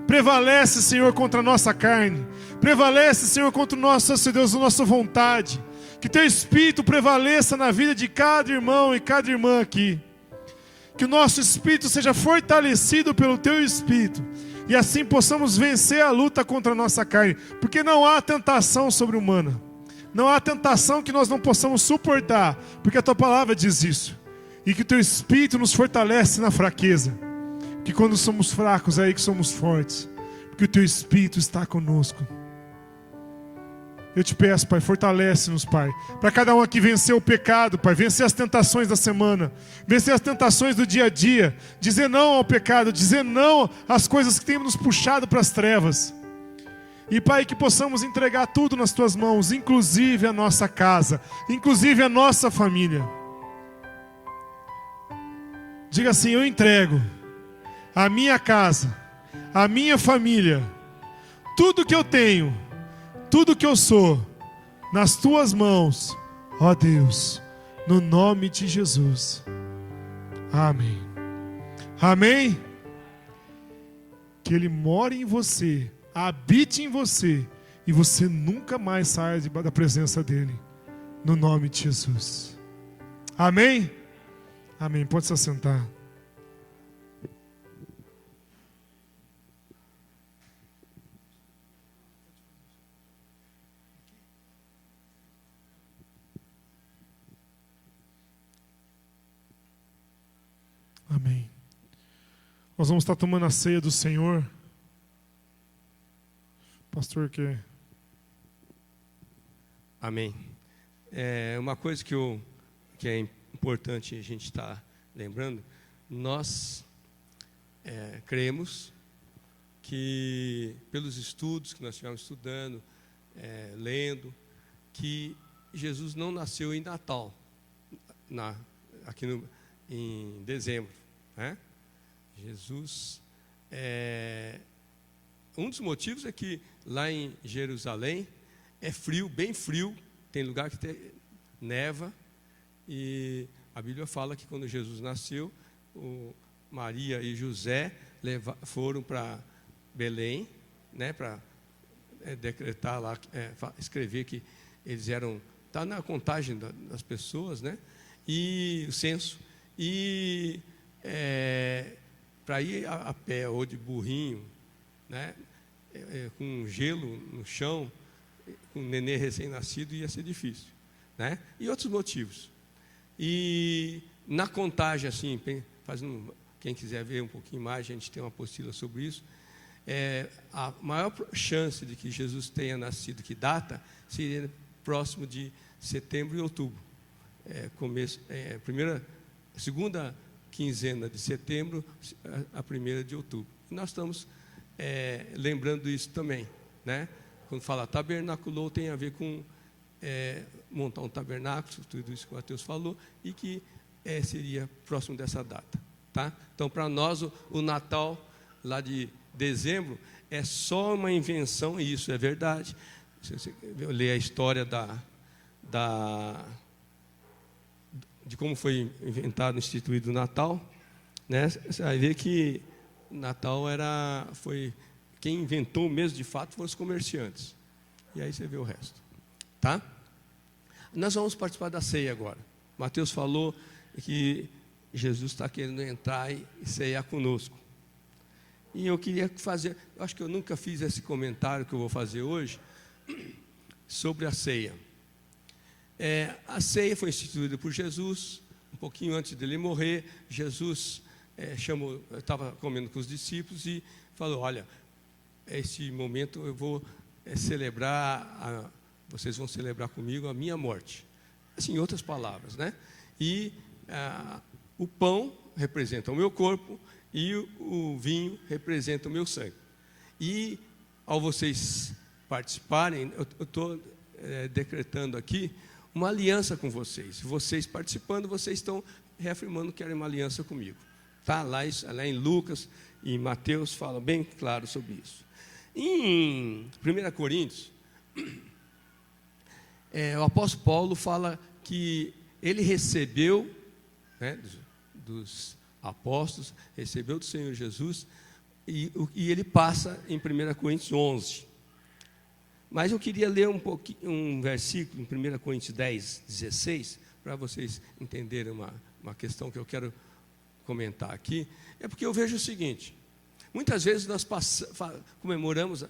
Prevalece, Senhor, contra a nossa carne. Prevalece, Senhor, contra o nosso, Deus, a nossa vontade. Que Teu Espírito prevaleça na vida de cada irmão e cada irmã aqui. Que o nosso espírito seja fortalecido pelo Teu Espírito. E assim possamos vencer a luta contra a nossa carne. Porque não há tentação sobre-humana. Não há tentação que nós não possamos suportar. Porque a Tua palavra diz isso. E que o Teu Espírito nos fortalece na fraqueza. Que quando somos fracos é aí que somos fortes. Porque o Teu Espírito está conosco. Eu te peço, Pai, fortalece-nos, Pai. Para cada um aqui vencer o pecado, Pai. Vencer as tentações da semana. Vencer as tentações do dia a dia. Dizer não ao pecado. Dizer não às coisas que têm nos puxado para as trevas. E, Pai, que possamos entregar tudo nas Tuas mãos. Inclusive a nossa casa. Inclusive a nossa família. Diga assim, eu entrego a minha casa, a minha família, tudo que eu tenho, tudo que eu sou, nas Tuas mãos, ó Deus, no nome de Jesus. Amém. Amém. Que Ele more em você, habite em você, e você nunca mais saia da presença dEle, no nome de Jesus. Amém? Amém. Pode se assentar. Amém. Nós vamos estar tomando a ceia do Senhor. Pastor, quer? Amém. Uma coisa que é importante a gente estar lembrando, nós cremos que, pelos estudos que nós estivemos estudando, lendo, que Jesus não nasceu em Natal, em dezembro, né? Jesus, um dos motivos é que lá em Jerusalém é frio, bem frio, tem lugar que neva, e a Bíblia fala que quando Jesus nasceu, Maria e José foram para Belém, né, para decretar lá, escrever que eles eram, está na contagem das pessoas, né, e o censo, e para ir a pé ou de burrinho, né, com gelo no chão, com um nenê recém-nascido, ia ser difícil, né, e outros motivos. E na contagem, assim, quem quiser ver um pouquinho mais, a gente tem uma apostila sobre isso, a maior chance de que Jesus tenha nascido, que data, seria próximo de setembro e outubro. Segunda quinzena de setembro, a primeira de outubro. E nós estamos lembrando isso também, né? Quando fala tabernaculou, tem a ver com montar um tabernáculo, tudo isso que o Mateus falou, e que seria próximo dessa data, tá? Então, para nós, o Natal lá de dezembro é só uma invenção, e isso é verdade. Se você ler a história de como foi inventado, instituído o Natal, né? Você vai ver que Natal foi quem inventou mesmo de fato foram os comerciantes. E aí você vê o resto, tá? Nós vamos participar da ceia agora. Mateus falou que Jesus está querendo entrar e ceiar conosco. E eu queria fazer, eu acho que eu nunca fiz esse comentário que eu vou fazer hoje sobre a ceia. A ceia foi instituída por Jesus, um pouquinho antes dele morrer. Jesus chamou, estava comendo com os discípulos e falou: olha, esse momento eu vou celebrar, vocês vão celebrar comigo a minha morte. Assim, em outras palavras, né? E o pão representa o meu corpo e o vinho representa o meu sangue. E ao vocês participarem, eu estou decretando aqui uma aliança com vocês. Vocês participando, vocês estão reafirmando que querem uma aliança comigo. Tá? Lá em Lucas e Mateus fala bem claro sobre isso. Em 1 Coríntios, o apóstolo Paulo fala que ele recebeu, né, dos apóstolos, recebeu do Senhor Jesus, e ele passa em 1 Coríntios 11. Mas eu queria ler um versículo em 1 Coríntios 10, 16, para vocês entenderem uma questão que eu quero comentar aqui. É porque eu vejo o seguinte: muitas vezes nós comemoramos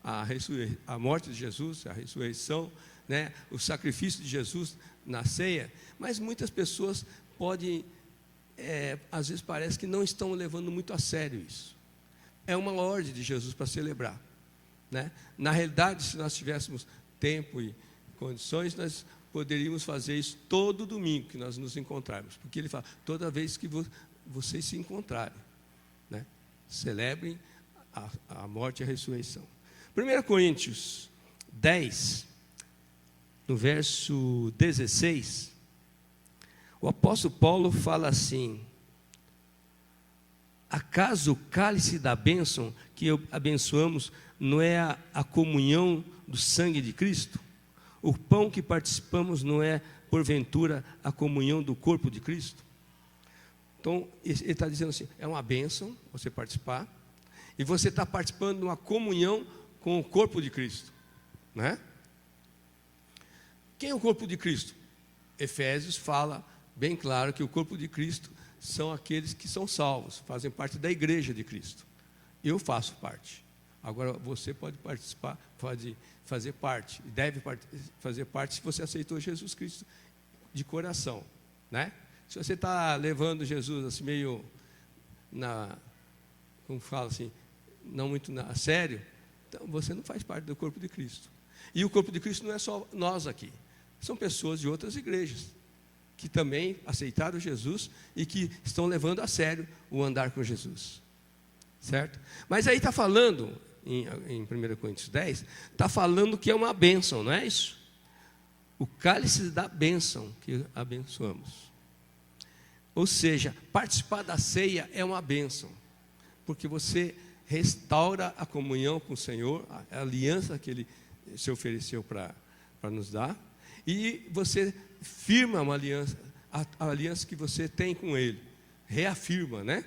a morte de Jesus, a ressurreição, né, o sacrifício de Jesus na ceia, mas muitas pessoas podem, às vezes parece que não estão levando muito a sério isso. É uma ordem de Jesus para celebrar, né? Na realidade, se nós tivéssemos tempo e condições, nós poderíamos fazer isso todo domingo que nós nos encontrarmos, porque ele fala: toda vez que vocês se encontrarem, né, celebrem a morte e a ressurreição. 1 Coríntios 10, no verso 16, o apóstolo Paulo fala assim: acaso o cálice da bênção que abençoamos não é a comunhão do sangue de Cristo? O pão que participamos não é, porventura, a comunhão do corpo de Cristo? Então, ele está dizendo assim: é uma bênção você participar, e você está participando de uma comunhão com o corpo de Cristo, né? Quem é o corpo de Cristo? Efésios fala bem claro que o corpo de Cristo são aqueles que são salvos, fazem parte da igreja de Cristo. Eu faço parte. Agora, você pode participar, pode fazer parte, deve fazer parte se você aceitou Jesus Cristo de coração, né? Se você está levando Jesus assim meio como fala assim, não muito a sério, então você não faz parte do corpo de Cristo. E o corpo de Cristo não é só nós aqui, são pessoas de outras igrejas que também aceitaram Jesus e que estão levando a sério o andar com Jesus, certo? Mas aí está falando, em 1 Coríntios 10, está falando que é uma bênção, não é isso? O cálice da bênção que abençoamos. Ou seja, participar da ceia é uma bênção, porque você restaura a comunhão com o Senhor, a aliança que Ele se ofereceu para nos dar, e você firma uma aliança, a aliança que você tem com Ele, reafirma, né?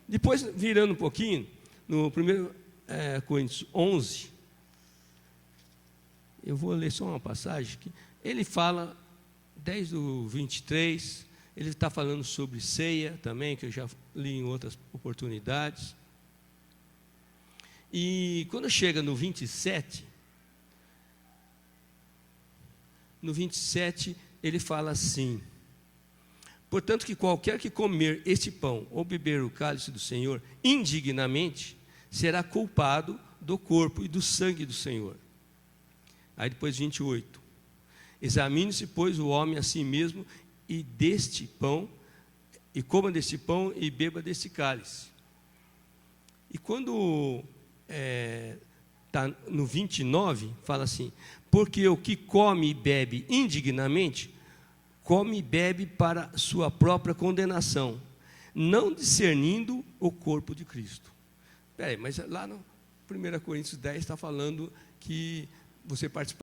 Depois, virando um pouquinho, no 1 Coríntios 11, eu vou ler só uma passagem que ele fala, desde o 23, ele está falando sobre ceia também, que eu já li em outras oportunidades. E quando chega no 27, ele fala assim: portanto, que qualquer que comer este pão ou beber o cálice do Senhor indignamente, será culpado do corpo e do sangue do Senhor. Aí depois 28, examine-se, pois, o homem a si mesmo, e deste pão, e coma deste pão e beba deste cálice. E quando está no 29, fala assim: porque o que come e bebe indignamente, come e bebe para sua própria condenação, não discernindo o corpo de Cristo. Peraí, mas lá no 1 Coríntios 10 está falando que você participa